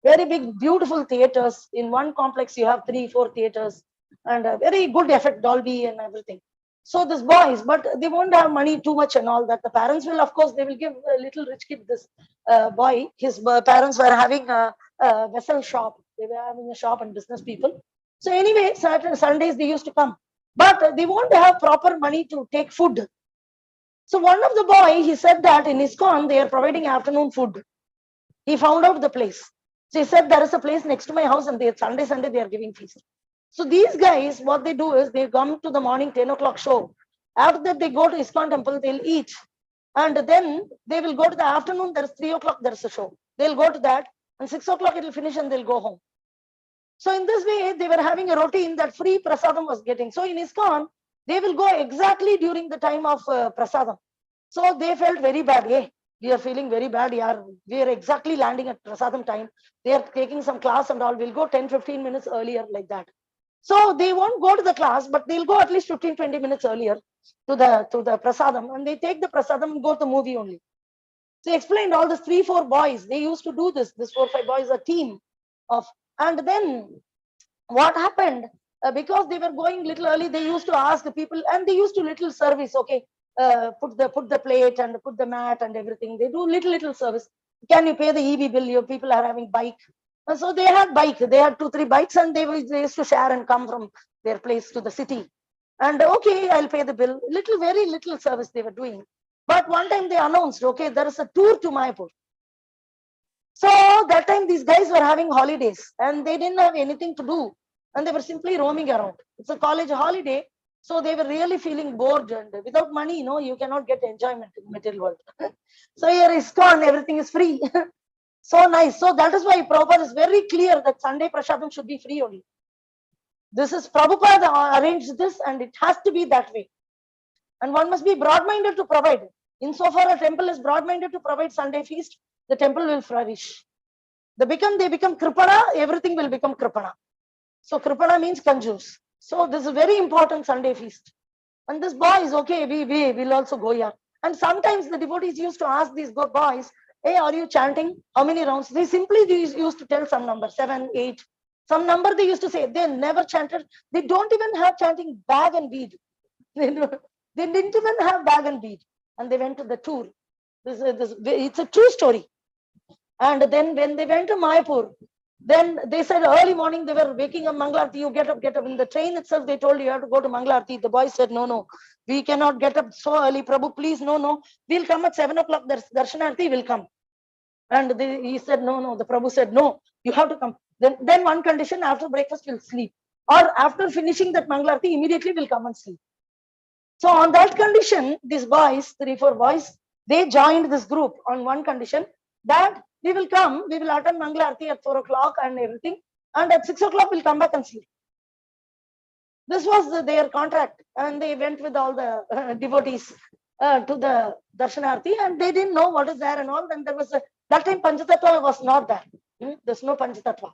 Speaker 4: Very big, beautiful theaters. In one complex, you have 3-4 theaters, and a very good effect, Dolby and everything. So these boys, but they won't have money too much and all that. The parents will, of course, they will give a little rich kid this boy. His parents were having a vessel shop. They were having a shop and business people. So anyway, Saturday, Sundays they used to come, but they won't have proper money to take food. So one of the boy, he said that in ISKCON, they are providing afternoon food. He found out the place. So he said, there is a place next to my house, and they Sunday, they are giving feast. So these guys, what they do is they come to the morning 10 o'clock show. After that, they go to ISKCON temple, they'll eat. And then they will go to the afternoon, there's 3 o'clock, there's a show. They'll go to that, and 6 o'clock it will finish and they'll go home. So in this way, they were having a routine that free prasadam was getting. So in ISKCON, they will go exactly during the time of prasadam. So they felt very bad. Hey, we are feeling very bad. We are exactly landing at prasadam time. They are taking some class and all. We'll go 10-15 minutes earlier like that. So they won't go to the class, but they'll go at least 15-20 minutes earlier to the prasadam, and they take the prasadam and go to the movie only. So they explained all these 3-4 boys. They used to do this. This 4-5 boys, a team of, and then what happened? Because they were going little early, they used to ask the people, and they used to little service. Okay, put the plate and put the mat and everything. They do little service. Can you pay the EB bill? Your people are having bike. And so they had bike. They had 2-3 bikes, and they used to share and come from their place to the city. And okay, I'll pay the bill. Very little service they were doing. But one time they announced, okay, there is a tour to Mayapur. So that time these guys were having holidays, and they didn't have anything to do, and they were simply roaming around. It's a college holiday. So they were really feeling bored, and without money, you cannot get enjoyment in the material world. So here is ISKCON, everything is free. So nice. So that is why Prabhupada is very clear that Sunday prasadam should be free only. This is Prabhupada arranged this, and it has to be that way. And one must be broad-minded to provide. Insofar a temple is broad-minded to provide Sunday feast, the temple will flourish. They become Kripana, everything will become Kripana. So Kripana means Kanjus. So this is very important Sunday feast. And this boy is okay, we will also go here. And sometimes the devotees used to ask these boys, hey, are you chanting? How many rounds? They simply used to tell some number, 7, 8. Some number they used to say. They never chanted. They don't even have chanting bag and bead. They didn't even have bag and bead. And they went to the tour. It's a true story. And then when they went to Mayapur, then they said early morning they were waking up, Mangalarti, you get up. In the train itself, they told you have to go to Mangalarti. The boy said, no, we cannot get up so early. Prabhu, please, no. We'll come at 7 o'clock. Darshanarti will come. And he said, no. The Prabhu said, no, you have to come. Then one condition, after breakfast, we'll sleep. Or after finishing that Mangalarti, immediately we'll come and sleep. So on that condition, these boys, 3-4 boys, they joined this group on one condition that we will come, we will attend Mangalarti at 4 o'clock and everything. And at 6 o'clock, we'll come back and sleep. This was their contract. And they went with all the devotees to the Darshanarti, and they didn't know what is there and all. Then there was that time Panchatattva was not there. There's no Panchatattva.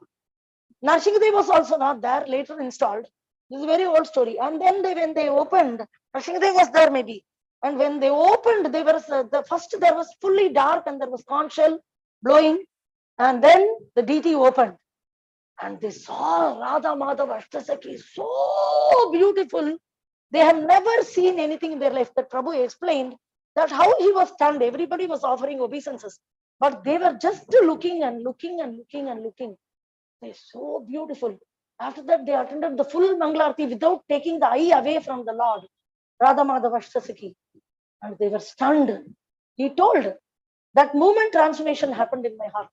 Speaker 4: Narshingadev was also not there, later installed. This is a very old story. And then when they opened, Narshingadev was there maybe. And when they opened, there was fully dark, and there was conch shell blowing. And then the DT opened. And they saw Radha Madhava Ashtasaki, so beautiful. They have never seen anything in their life. That Prabhu explained that how he was stunned. Everybody was offering obeisances, but they were just looking and looking and looking and looking. They're so beautiful. After that, they attended the full Mangalarti without taking the eye away from the Lord, Radha Madhava Ashtasaki. And they were stunned. He told, that moment transformation happened in my heart.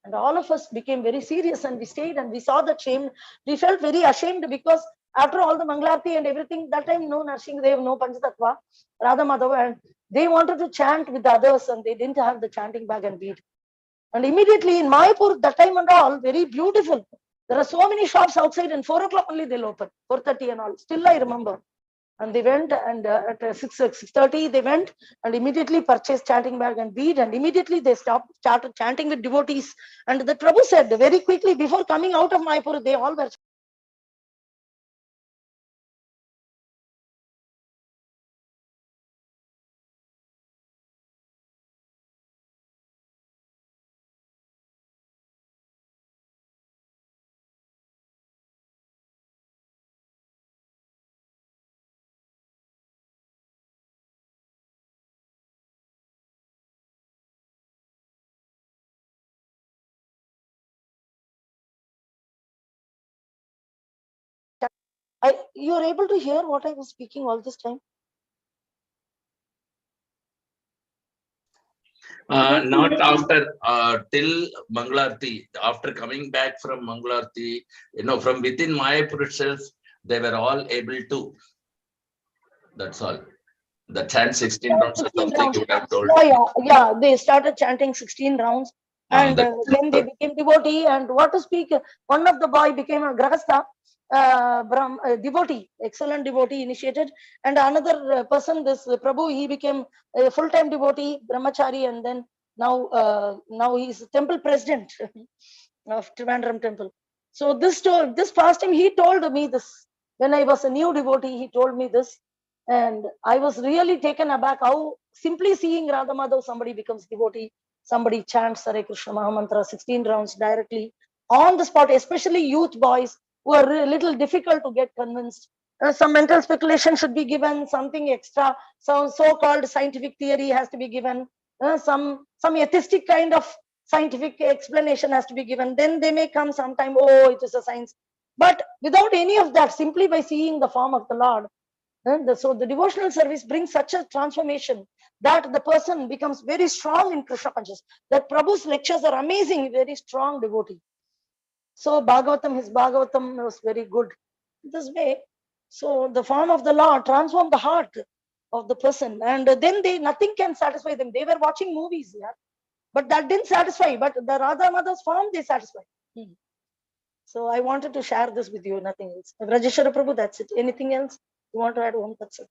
Speaker 4: And all of us became very serious, and we stayed and we saw that shame. We felt very ashamed because after all the Mangalarti and everything, that time no Narsingdev, no Panchatattva, Radha Madhava, and they wanted to chant with the others and they didn't have the chanting bag and bead. And immediately in Mayapur, that time and all, very beautiful. There are so many shops outside, and 4 o'clock only they'll open, 4:30 and all. Still I remember. And they went, and at 6:30 they went and immediately purchased chanting bag and bead, and immediately they started chanting with devotees. And the Prabhu said very quickly, before coming out of Mayapur, they all were you are able to hear what I was speaking all this time?
Speaker 1: Not after, till Mangalarti. After coming back from Mangalarti, from within Mayapur itself, they were all able to. That's all. The chant 16 rounds or
Speaker 4: 16
Speaker 1: something
Speaker 4: rounds.
Speaker 1: you have told.
Speaker 4: Yeah, they started chanting 16 rounds. And then they became devotee. And what to speak, one of the boy became a grahastha, devotee, excellent devotee initiated. And another person, this Prabhu, he became a full-time devotee, brahmachari, and then now he is temple president of Trivandrum temple. So this past time he told me this. When I was a new devotee, he told me this. And I was really taken aback how simply seeing Radha Madhav, somebody becomes devotee, somebody chants Hare Krishna Mahamantra 16 rounds directly on the spot, especially youth boys who are a little difficult to get convinced. Some mental speculation should be given, something extra, so-called scientific theory has to be given, some atheistic kind of scientific explanation has to be given. Then they may come sometime, oh, it is a science. But without any of that, simply by seeing the form of the Lord, so the devotional service brings such a transformation that the person becomes very strong in Krishna consciousness. That Prabhu's lectures are amazing, very strong devotee. So his Bhagavatam was very good this way. So the form of the Lord transformed the heart of the person, and then nothing can satisfy them. They were watching movies, yeah, but that didn't satisfy. But the Radha Mother's form, they satisfy. So I wanted to share this with you, nothing else. Rajeshwara Prabhu, that's it. Anything else you want to add? That's it.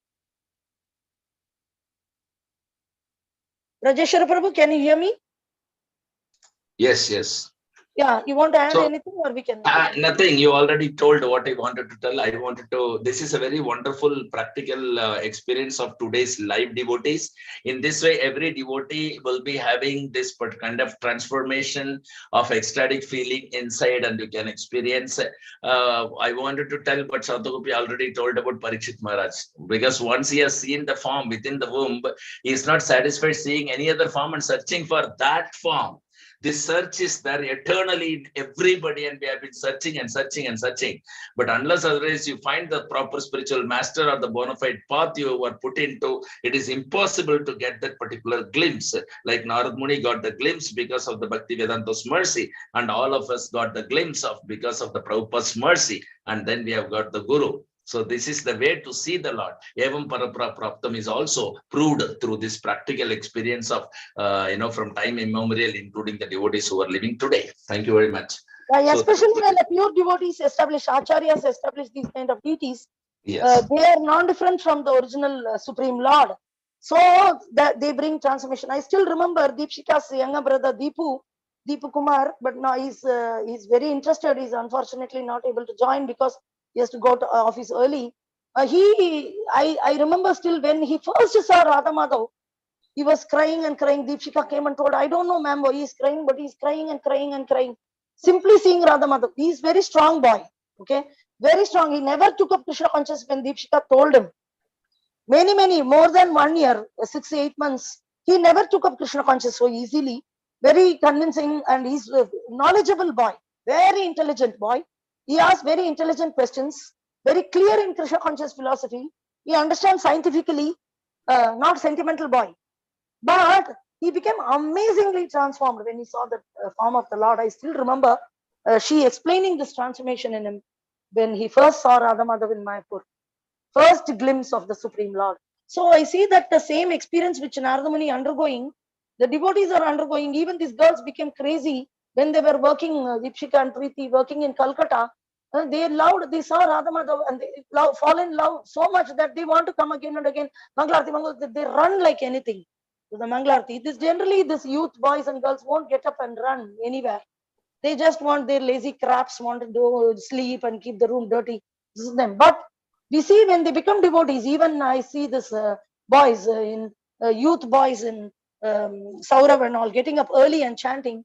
Speaker 4: Rajeshwara Prabhu, can you hear me?
Speaker 1: Yes.
Speaker 4: Yeah, you want to add
Speaker 1: So,
Speaker 4: anything, or we can?
Speaker 1: Nothing. You already told what I wanted to tell. This is a very wonderful practical experience of today's live devotees. In this way, every devotee will be having this kind of transformation of ecstatic feeling inside, and you can experience. I wanted to tell, but Sadhugopi already told about Parikshit Maharaj, because once he has seen the form within the womb, he is not satisfied seeing any other form and searching for that form. This search is there eternally in everybody, and we have been searching and searching and searching. But unless otherwise you find the proper spiritual master or the bona fide path you were put into, it is impossible to get that particular glimpse. Like Narad Muni got the glimpse because of the Bhakti Vedanta's mercy, and all of us got the glimpse of because of the Prabhupada's mercy, and then we have got the Guru. So this is the way to see the Lord. Evam Parapra Praptam is also proved through this practical experience of, from time immemorial, including the devotees who are living today. Thank you very much.
Speaker 4: Especially when the pure devotees establish, acharyas establish these kind of deities,
Speaker 1: yes.
Speaker 4: They are non-different from the original Supreme Lord. So that they bring transformation. I still remember Deepshika's younger brother Deepu Kumar, but now he's very interested. He's unfortunately not able to join because he has to go to office early. I remember still when he first saw Radha Madhav, he was crying and crying. Deepshika came and told, I don't know, ma'am, why he's crying, but he's crying and crying and crying. Simply seeing Radha Madhav. He's very strong boy. Okay, very strong. He never took up Krishna consciousness when Deepshika told him. many, more than 1 year, 6 to 8 months, he never took up Krishna consciousness so easily. Very convincing, and he's a knowledgeable boy, very intelligent boy. He asks very intelligent questions, very clear in Krishna conscious philosophy. He understands scientifically, not sentimental boy. But he became amazingly transformed when he saw the form of the Lord. I still remember she explaining this transformation in him when he first saw Radha Madhav in Mayapur. First glimpse of the Supreme Lord. So I see that the same experience which Narada Muni undergoing, the devotees are undergoing. Even these girls became crazy when they were working, Dipshika and Preeti, working in Calcutta. They loved, they saw Radha Madhav and they fall in love so much that they want to come again and again. Mangalarti, Mangalarti, they run like anything to the Mangalarti. This generally, this youth boys and girls won't get up and run anywhere. They just want their lazy craps, want to do sleep and keep the room dirty. This is them. But we see when they become devotees, even I see this boys in youth boys in Saurav and all getting up early and chanting,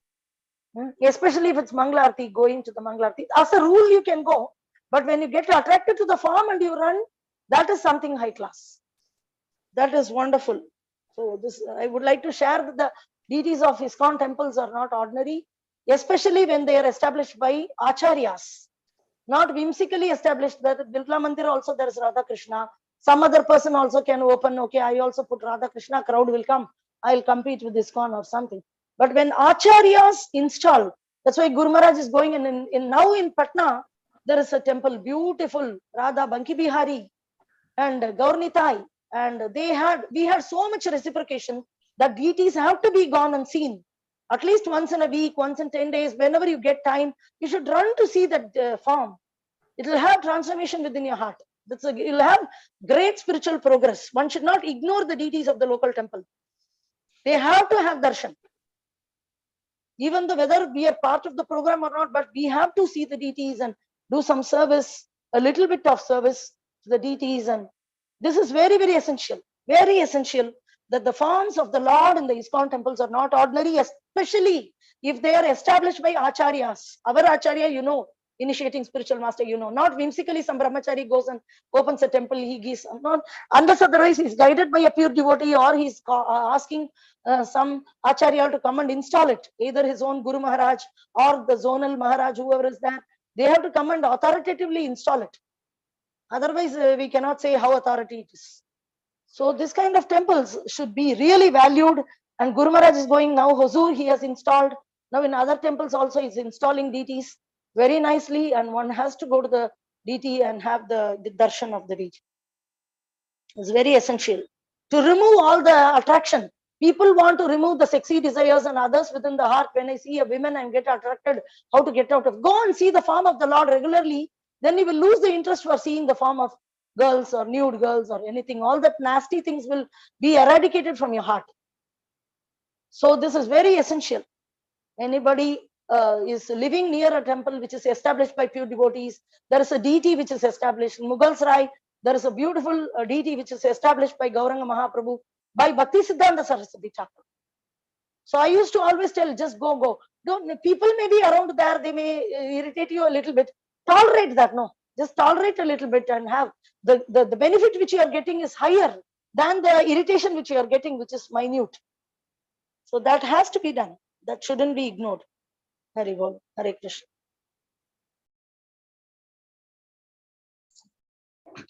Speaker 4: especially if it's Mangalarti, going to the Mangalarti. As a rule, you can go, but when you get attracted to the form and you run, that is something high class. That is wonderful. So this, I would like to share that the deities of ISKCON temples are not ordinary, especially when they are established by acharyas, not whimsically established. That Bilkla Mandir also there is Radha Krishna. Some other person also can open, okay, I also put Radha Krishna, crowd will come, I'll compete with ISKCON or something. But when acharyas install, that's why Guru Maharaj is going in now in Patna, there is a temple, beautiful, Radha Banki Bihari and Gaurnitai. And we had so much reciprocation that deities have to be gone and seen. At least once in a week, once in 10 days, whenever you get time, you should run to see that form. It will have transformation within your heart. You'll have great spiritual progress. One should not ignore the deities of the local temple. They have to have darshan. Even though whether we are part of the program or not, but we have to see the deities and do some service, a little bit of service to the deities. And this is very, very essential that the forms of the Lord in the ISKCON temples are not ordinary, especially if they are established by acharyas. Our acharya, initiating spiritual master, not whimsically some brahmachari goes and opens a temple, he gives, not, unless otherwise he's guided by a pure devotee or he's asking some acharya to come and install it, either his own Guru Maharaj or the zonal Maharaj, whoever is there. They have to come and authoritatively install it. Otherwise, we cannot say how authority it is. So this kind of temples should be really valued. And Guru Maharaj is going now, Hosur, he has installed. Now in other temples also he's installing deities very nicely. And one has to go to the deity and have the darshan of the deity. It's very essential. To remove all the attraction. People want to remove the sexy desires and others within the heart. When I see a woman and get attracted, how to get out of, go and see the form of the Lord regularly. Then you will lose the interest for seeing the form of girls or nude girls or anything. All that nasty things will be eradicated from your heart. So this is very essential. Anybody is living near a temple which is established by pure devotees, there is a deity which is established in Mughal Sarai. There is a beautiful deity which is established by Gauranga Mahaprabhu, by Bhakti Siddhanta Saraswati Thakur. So I used to always tell, just go. People may be around there, they may irritate you a little bit. Tolerate that, no. Just tolerate a little bit and have the benefit which you are getting is higher than the irritation which you are getting, which is minute. So that has to be done. That shouldn't be ignored. Hari Bol, Hare Krishna.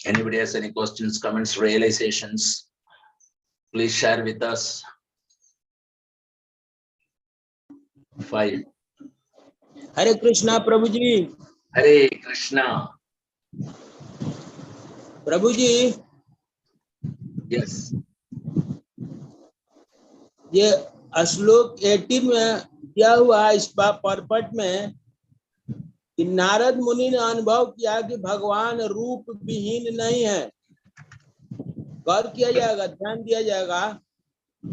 Speaker 1: Anybody has any questions, comments, realizations? Please share with us. 5.
Speaker 6: Hare Krishna, Prabhuji.
Speaker 1: Hare Krishna.
Speaker 6: Prabhuji.
Speaker 1: Yes.
Speaker 6: ये श्लोक 18 में क्या हुआ इस purport में कि नारद मुनि ने अनुभव किया कि भगवान रूप विहीन नहीं है। गौर किया जाएगा, ध्यान दिया जाएगा।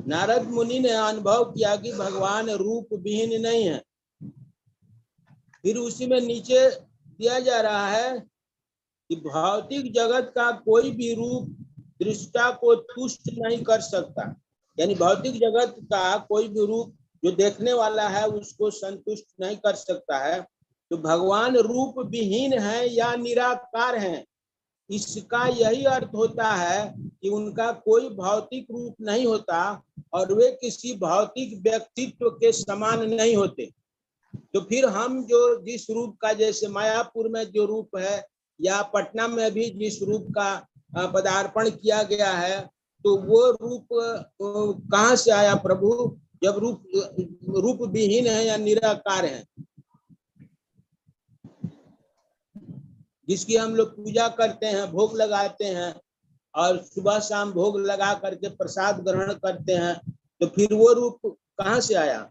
Speaker 6: नारद मुनि ने अनुभव किया कि भगवान रूप विहीन नहीं है। फिर उसी में नीचे दिया जा रहा है कि भौतिक जगत का कोई भी रूप दृष्टा को तुष्ट नहीं कर सकता। यानी भौतिक जगत का कोई भी रूप जो देखने वाला है उसको संतुष्ट नहीं कर सकता है। तो भगवान रूप विहीन है या निराकार हैं, इसका यही अर्थ होता है कि उनका कोई भौतिक रूप नहीं होता और वे किसी भौतिक व्यक्तित्व के समान नहीं होते। तो फिर हम जो जिस रूप का, जैसे मायापुर में जो रूप है या पटना में भी जिस रूप का पदार्पण किया गया है, तो वो रूप कहाँ से आया प्रभु, जब रूप विहीन है या निराकार है, जिसकी हम लोग पूजा करते हैं, भोग लगाते हैं और सुबह शाम भोग लगा करके प्रसाद ग्रहण करते हैं, तो फिर वो रूप कहाँ से आया?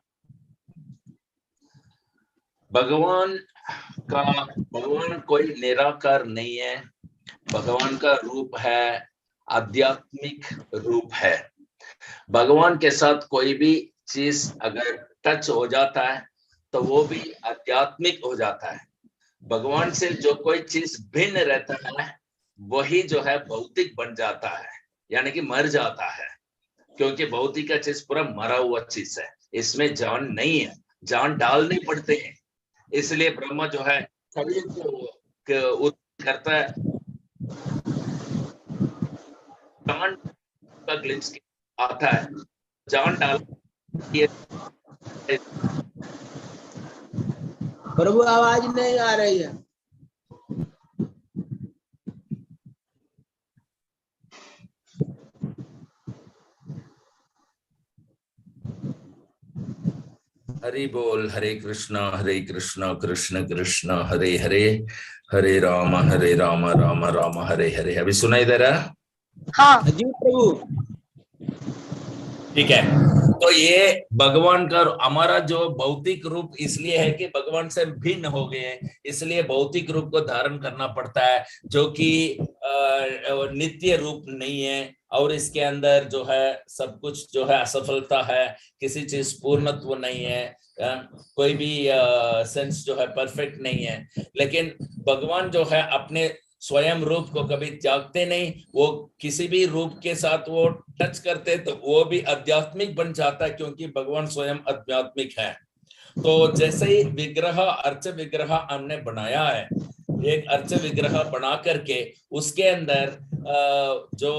Speaker 1: भगवान कोई निराकार नहीं है। भगवान का रूप है आध्यात्मिक रूप है। भगवान के साथ कोई भी चीज अगर टच हो जाता है तो वो भी आध्यात्मिक हो जाता है। भगवान से जो कोई चीज भिन्न रहता है वही जो है भौतिक बन जाता है, यानी कि मर जाता है, क्योंकि भौतिक का चीज पूरा मरा हुआ चीज है, इसमें जान नहीं है, जान डालने पड़ते हैं। इसलिए ब्रह्मा जो है शरीर को करता है, जान का ग्लिम्स आता है, जान डाल।
Speaker 6: प्रभु आवाज नहीं आ रही है।
Speaker 1: हरि बोल, हरे कृष्णा कृष्ण कृष्ण हरे हरे, हरे राम राम राम हरे हरे। अभी सुनाई दे रहा है?
Speaker 4: हाँ
Speaker 6: जी प्रभु।
Speaker 1: ठीक है। तो ये भगवान का हमारा जो भौतिक रूप इसलिए है कि भगवान से भिन्न हो गए हैं, इसलिए भौतिक रूप को धारण करना पड़ता है, जो कि नित्य रूप नहीं है। और इसके अंदर जो है सब कुछ जो है असफलता है, किसी चीज पूर्णत्व नहीं है, कोई भी सेंस जो है परफेक्ट नहीं है। लेकिन भगवान जो है अपने स्वयं रूप को कभी त्यागते नहीं, वो किसी भी रूप के साथ वो टच करते तो वो भी आध्यात्मिक बन जाता है, क्योंकि भगवान स्वयं आध्यात्मिक है। तो जैसे ही विग्रह, अर्च विग्रह हमने बनाया है, एक अर्च विग्रह बना करके उसके अंदर जो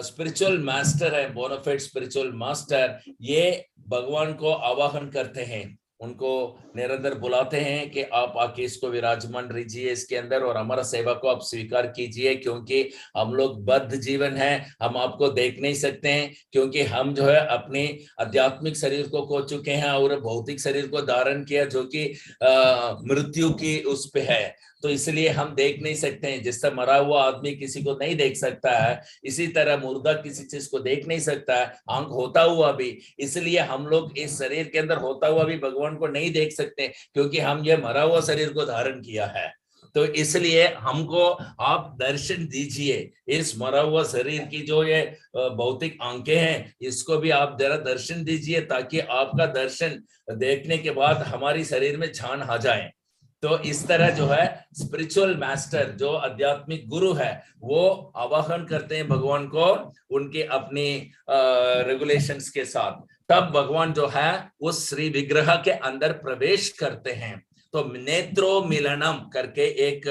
Speaker 1: स्पिरिचुअल मास्टर है, बोनाफाइड स्पिरिचुअल मास्टर, ये भगवान को आवाहन करते हैं, उनको निरंतर बुलाते हैं कि आप आके इसको विराजमान रहिए इसके अंदर और हमारा सेवा को आप स्वीकार कीजिए, क्योंकि हम लोग बद्ध जीवन है, हम आपको देख नहीं सकते हैं, क्योंकि हम जो है अपने आध्यात्मिक शरीर को खो चुके हैं और भौतिक शरीर को धारण किया, जो कि मृत्यु की उस पे है। तो इसलिए हम देख नहीं सकते हैं। जिससे मरा हुआ आदमी किसी को नहीं देख सकता है, इसी तरह मुर्दा किसी चीज को देख नहीं सकता है, आंख होता हुआ भी। इसलिए हम लोग इस शरीर के अंदर होता हुआ भी भगवान को नहीं देख सकते, क्योंकि हम ये मरा हुआ शरीर को धारण किया है। तो इसलिए हमको आप दर्शन दीजिए, इस मरा हुआ शरीर की जो ये भौतिक आंखें हैं, इसको भी आप जरा दर्शन दीजिए, ताकि आपका दर्शन देखने के बाद हमारी शरीर में जान आ जाए। तो इस तरह जो है स्पिरिचुअल मास्टर, जो आध्यात्मिक गुरु है, वो आवाहन करते हैं भगवान को उनके अपनी रेगुलेशंस के साथ। तब भगवान जो है उस श्री विग्रह के अंदर प्रवेश करते हैं। तो नेत्रो मिलनम करके एक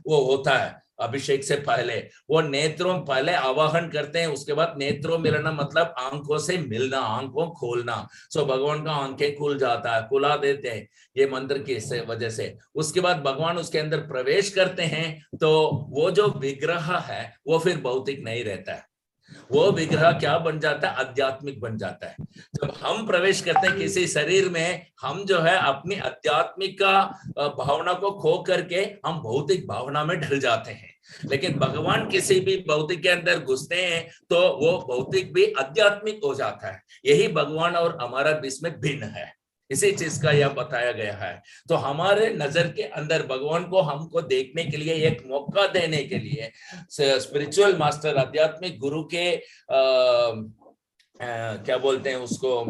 Speaker 1: वो होता है अभिषेक से पहले, वो नेत्रों पहले आवाहन करते हैं, उसके बाद नेत्रों मिलना मतलब आंखों से मिलना, आंखों खोलना। सो भगवान का आंखें खुल जाता है, खुला देते हैं ये मंत्र की वजह से। उसके बाद भगवान उसके अंदर प्रवेश करते हैं, तो वो जो विग्रह है वो फिर भौतिक नहीं रहता है, वो विग्रह क्या बन जाता है, आध्यात्मिक बन जाता है। जब हम प्रवेश करते हैं किसी शरीर में, हम जो है अपनी आध्यात्मिक का भावना को खो करके हम भौतिक भावना में ढल जाते हैं। लेकिन भगवान किसी भी भौतिक के अंदर घुसते हैं तो वो भौतिक भी आध्यात्मिक हो जाता है। यही भगवान और हमारा बीच में भिन्न है, इसी चीज का यह बताया गया है। तो हमारे नजर के अंदर भगवान को हमको देखने के लिए, एक मौका देने के लिए स्पिरिचुअल मास्टर, आध्यात्मिक गुरु के क्या बोलते हैं उसको,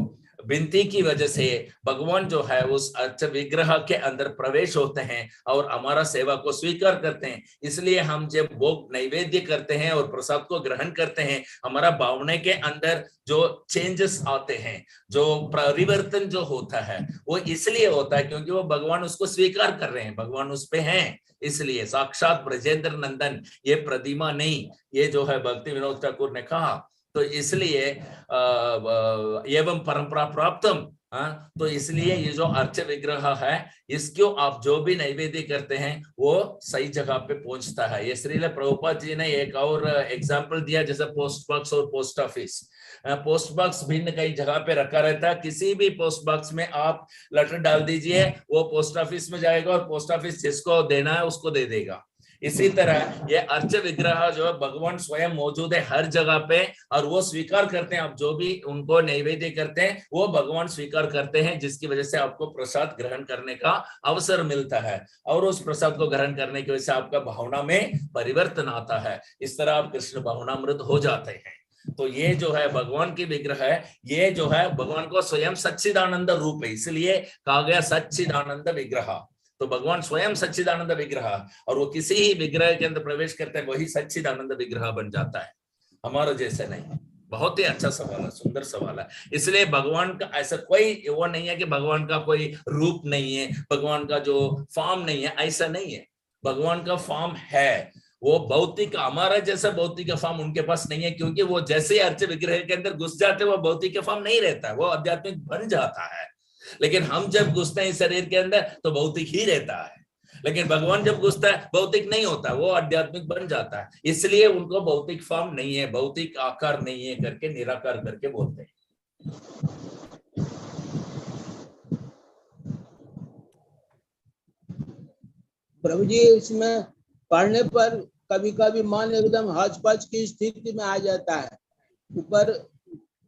Speaker 1: विनती की वजह से भगवान जो है उस अर्च विग्रह के अंदर प्रवेश होते हैं और हमारा सेवा को स्वीकार करते हैं। इसलिए हम जब भोग नैवेद्य करते हैं और प्रसाद को ग्रहण करते हैं, हमारा भावना के अंदर जो चेंजेस आते हैं, जो परिवर्तन जो होता है, वो इसलिए होता है क्योंकि वो भगवान उसको स्वीकार कर रहे हैं, भगवान उस पे हैं। इसलिए साक्षात ब्रजेंद्र नंदन, ये प्रतिमा नहीं, ये जो है भक्ति विनोद ठाकुर ने कहा। तो इसलिए एवं परंपरा प्राप्तम, तो इसलिए ये जो अर्च विग्रह है, इसको आप जो भी नैवेद्य करते हैं वो सही जगह पे पहुंचता है। ये श्रील प्रभुपाद जी ने एक और एग्जाम्पल दिया, जैसे पोस्ट बॉक्स और पोस्ट ऑफिस। पोस्ट बॉक्स भिन्न कई जगह पे रखा रहता है, किसी भी पोस्ट बॉक्स में आप लेटर डाल दीजिए, वो पोस्ट ऑफिस में जाएगा और पोस्ट ऑफिस जिसको देना है उसको दे देगा। इसी तरह ये अर्च विग्रह जो है भगवान स्वयं मौजूद है हर जगह पे, और वो स्वीकार करते हैं, आप जो भी उनको नैवेद्य करते हैं वो भगवान स्वीकार करते हैं, जिसकी वजह से आपको प्रसाद ग्रहण करने का अवसर मिलता है, और उस प्रसाद को ग्रहण करने की वजह से आपका भावना में परिवर्तन आता है। इस तरह आप कृष्ण भावनामृत हो जाते हैं। तो ये जो है भगवान की विग्रह है, ये जो है भगवान को स्वयं सच्चिदानंद रूप है, इसलिए कहा गया सच्चिदानंद विग्रह। तो भगवान स्वयं सच्चिदानंद विग्रह, और वो किसी ही विग्रह के अंदर प्रवेश करते हैं वही सच्चिदानंद विग्रह बन जाता है, हमारा जैसे नहीं। बहुत ही अच्छा सवाल है, सुंदर सवाल है। इसलिए भगवान का ऐसा कोई वो नहीं है कि भगवान का कोई रूप नहीं है, भगवान का जो फॉर्म नहीं है, ऐसा नहीं है। भगवान का फॉर्म है, वो भौतिक, हमारा जैसा भौतिक फॉर्म उनके पास नहीं है, क्योंकि वो जैसे अर्च विग्रह के अंदर घुस जाते हैं वो भौतिक फॉर्म नहीं रहता है, वो आध्यात्मिक बन जाता है। लेकिन हम जब घुसते हैं शरीर के अंदर तो भौतिक ही रहता है, लेकिन भगवान जब घुसता है भौतिक नहीं होता, वो आध्यात्मिक बन जाता है। इसलिए उनको भौतिक फॉर्म नहीं है, भौतिक आकार नहीं है करके निराकार करके बोलते हैं।
Speaker 6: प्रभु जी, इसमें पढ़ने पर कभी कभी मन एकदम हचपच की स्थिति में आ जाता है। ऊपर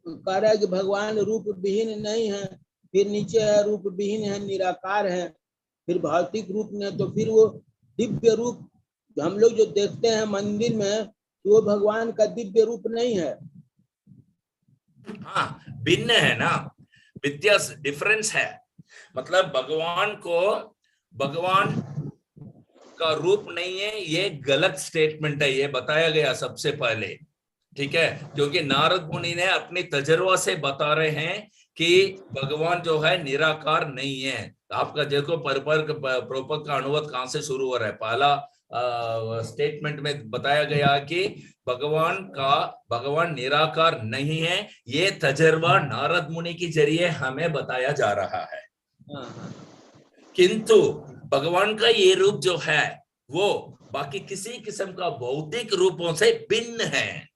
Speaker 6: कह रहा है कि भगवान रूप विहीन नहीं है, फिर नीचे है रूप विहीन है, निराकार है, फिर भौतिक रूप में, तो फिर वो दिव्य रूप हम लोग जो देखते हैं मंदिर में, तो वो भगवान का दिव्य रूप नहीं है।
Speaker 1: हाँ, भिन्न है ना, व्यत्यास, डिफरेंस है। मतलब भगवान का रूप नहीं है, ये गलत स्टेटमेंट है, ये बताया गया सबसे पहले, ठीक है। क्योंकि नारद मुनि ने अपनी तजर्बा से बता रहे हैं कि भगवान जो है निराकार नहीं है। आपका देखो प्रोपर का अनुवाद कहां से शुरू हो रहा है। पहला स्टेटमेंट में बताया गया कि भगवान निराकार नहीं है, ये तजर्बा नारद मुनि के जरिए हमें बताया जा रहा है। किंतु भगवान का ये रूप जो है वो बाकी किसी किस्म का भौतिक रूपों से भिन्न है।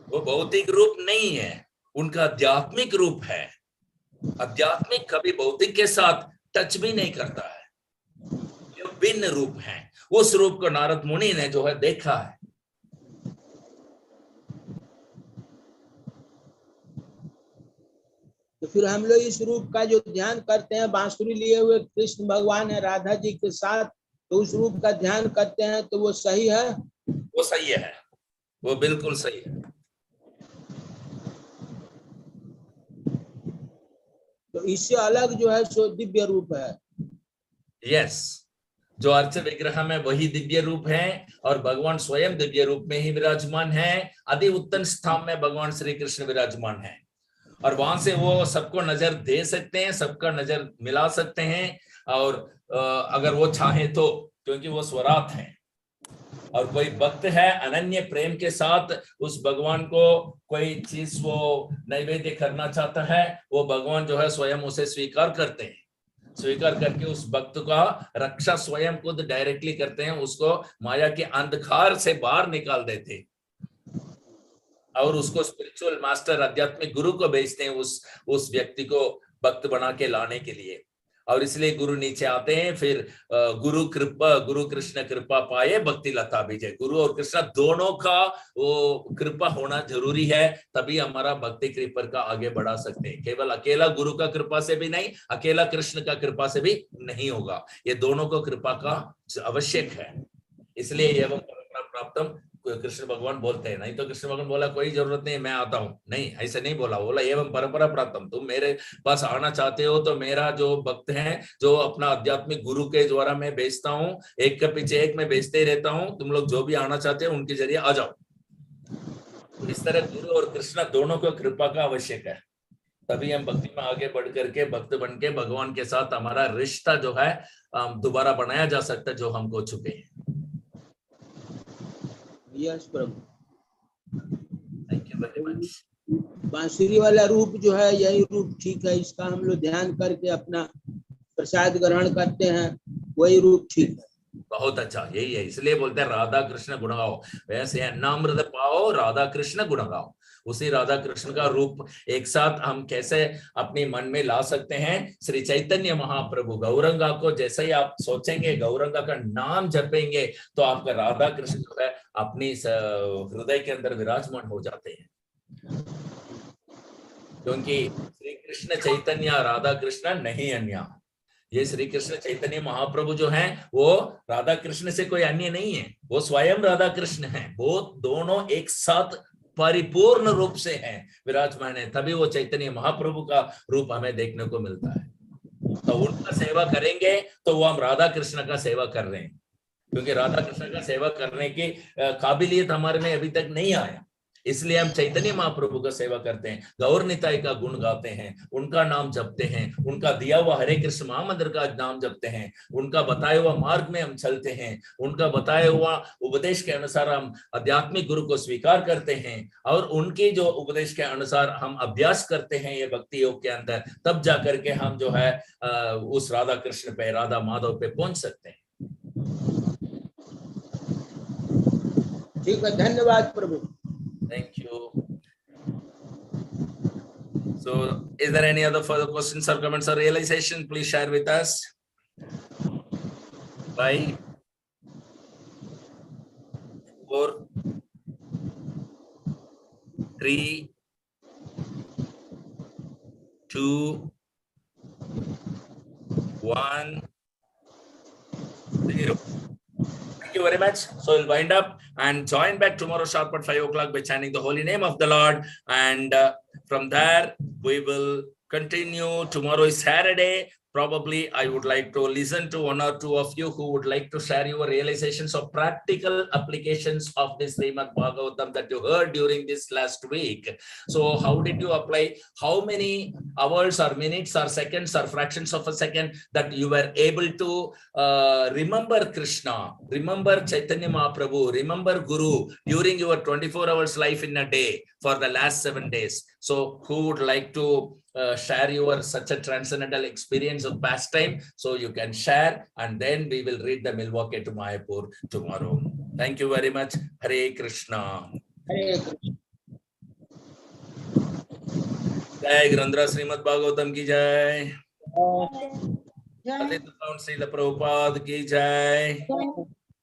Speaker 1: वो भौतिक रूप नहीं है, उनका आध्यात्मिक रूप है। आध्यात्मिक कभी भौतिक के साथ टच भी नहीं करता है, जो भिन्न रूप है। उस रूप को नारद मुनि ने जो है देखा है।
Speaker 6: तो फिर हम लोग इस रूप का जो ध्यान करते हैं, बांसुरी लिए हुए कृष्ण भगवान है राधा जी के साथ, तो उस रूप का ध्यान करते हैं, तो वो सही है?
Speaker 1: वो सही है, वो बिल्कुल सही है।
Speaker 6: तो इससे अलग जो है सो दिव्य रूप है।
Speaker 1: यस, जो अर्च विग्रह में वही दिव्य रूप है, और भगवान स्वयं दिव्य रूप में ही विराजमान है। अति उत्तम स्थान में भगवान श्री कृष्ण विराजमान है, और वहां से वो सबको नजर दे सकते हैं, सबका नजर मिला सकते हैं, और अगर वो चाहे तो, क्योंकि वो स्वराट है। और कोई भक्त है अनन्य प्रेम के साथ उस भगवान को कोई चीज वो नैवेद्य करना चाहता है, वो भगवान जो है स्वयं उसे स्वीकार करते हैं। स्वीकार करके उस भक्त का रक्षा स्वयं खुद डायरेक्टली करते हैं, उसको माया के अंधकार से बाहर निकाल देते हैं, और उसको स्पिरिचुअल मास्टर, आध्यात्मिक गुरु को भेजते हैं उस व्यक्ति को भक्त बना के लाने के लिए। और इसलिए गुरु नीचे आते हैं, फिर गुरु कृष्ण कृपा पाए भक्ति लता विजय। गुरु और कृष्ण दोनों का वो कृपा होना जरूरी है, तभी हमारा भक्ति कृपा का आगे बढ़ा सकते हैं। केवल अकेला गुरु का कृपा से भी नहीं, अकेला कृष्ण का कृपा से भी नहीं होगा, ये दोनों को कृपा का आवश्यक है। इसलिए एवं परंपरा प्राप्तम कृष्ण भगवान बोलते हैं, नहीं तो कृष्ण भगवान बोला कोई जरूरत नहीं, मैं आता हूँ, नहीं ऐसे नहीं बोला, बोला एवं परंपरा प्राप्तम, तुम मेरे पास आना चाहते हो तो मेरा जो भक्त है, जो अपना आध्यात्मिक गुरु के द्वारा मैं भेजता हूँ, एक के पीछे एक मैं भेजते ही रहता हूँ, तुम लोग जो भी आना चाहते हो उनके जरिए आ जाओ। तो इस तरह गुरु और कृष्ण दोनों को कृपा का आवश्यक है, तभी हम भक्ति में आगे बढ़ करके भक्त बन के भगवान के साथ हमारा रिश्ता जो है दोबारा बनाया जा सकता है, जो हम खो चुके हैं।
Speaker 6: Yes Prabhu.
Speaker 1: Thank you very much.
Speaker 6: बांसुरी वाला रूप जो है यही रूप ठीक है, इसका हम लोग ध्यान करके अपना प्रसाद ग्रहण करते हैं, वही रूप ठीक है।
Speaker 1: बहुत अच्छा, यही है, इसलिए बोलते हैं राधा कृष्ण गुण गाओ, वैसे अन्नामृत पाओ राधा कृष्ण गुण गाओ। उसी राधा कृष्ण का रूप एक साथ हम कैसे अपने मन में ला सकते हैं? श्री चैतन्य महाप्रभु गौरंगा को जैसे ही आप सोचेंगे, गौरंगा का नाम जपेंगे, तो आपका राधा कृष्ण जो है अपनी हृदय के अंदर विराजमान हो जाते हैं, क्योंकि श्री कृष्ण चैतन्य राधा कृष्ण नहीं अन्य। ये श्री कृष्ण चैतन्य महाप्रभु जो हैं वो राधा कृष्ण से कोई अन्य नहीं है, वो स्वयं राधा कृष्ण हैं, वो दोनों एक साथ परिपूर्ण रूप से हैं, विराजमान है, तभी वो चैतन्य महाप्रभु का रूप हमें देखने को मिलता है। तो उनका सेवा करेंगे तो वो हम राधा कृष्ण का सेवा कर रहे हैं, क्योंकि राधा कृष्ण का सेवा करने की काबिलियत हमारे में अभी तक नहीं आया, इसलिए हम चैतन्य महाप्रभु का सेवा करते हैं, गौर निताई का गुण गाते हैं, उनका नाम जपते हैं, उनका दिया हुआ हरे कृष्ण महामंत्र का नाम जपते हैं, उनका बताया हुआ मार्ग में हम चलते हैं, उनका बताया हुआ उपदेश के अनुसार हम आध्यात्मिक गुरु को स्वीकार करते हैं, और उनके जो उपदेश के अनुसार हम अभ्यास करते हैं ये भक्ति योग के अंदर, तब जाकर के हम जो है उस राधा कृष्ण पे, राधा माधव पे पहुंच सकते हैं।
Speaker 6: ठीक है, धन्यवाद प्रभु।
Speaker 1: Thank you. So, is there any other further questions or comments or realization? Please share with us. Bye. 4, 3, 2, 1, 0. Thank you very much. So we'll wind up and join back tomorrow sharp at 5 o'clock by chanting the holy name of the Lord. And from there, we will continue. Tomorrow is Saturday. Probably I would like to listen to one or two of you who would like to share your realizations of practical applications of this Srimad Bhagavatam that you heard during this last week. So how did you apply? How many hours or minutes or seconds or fractions of a second that you were able to remember Krishna, remember Chaitanya Mahaprabhu, remember Guru during your 24 hours life in a day for the last 7 days? So who would like to share your such a transcendental experience of pastime? So you can share, and then we will read the Milwaukee to Mayapur tomorrow. Thank you very much. Hare Krishna.
Speaker 6: हरे कृष्ण।
Speaker 1: जय ग्रंथरा श्रीमद् भागवतम की जय।
Speaker 4: जय
Speaker 1: श्रील प्रभुपाद की जय।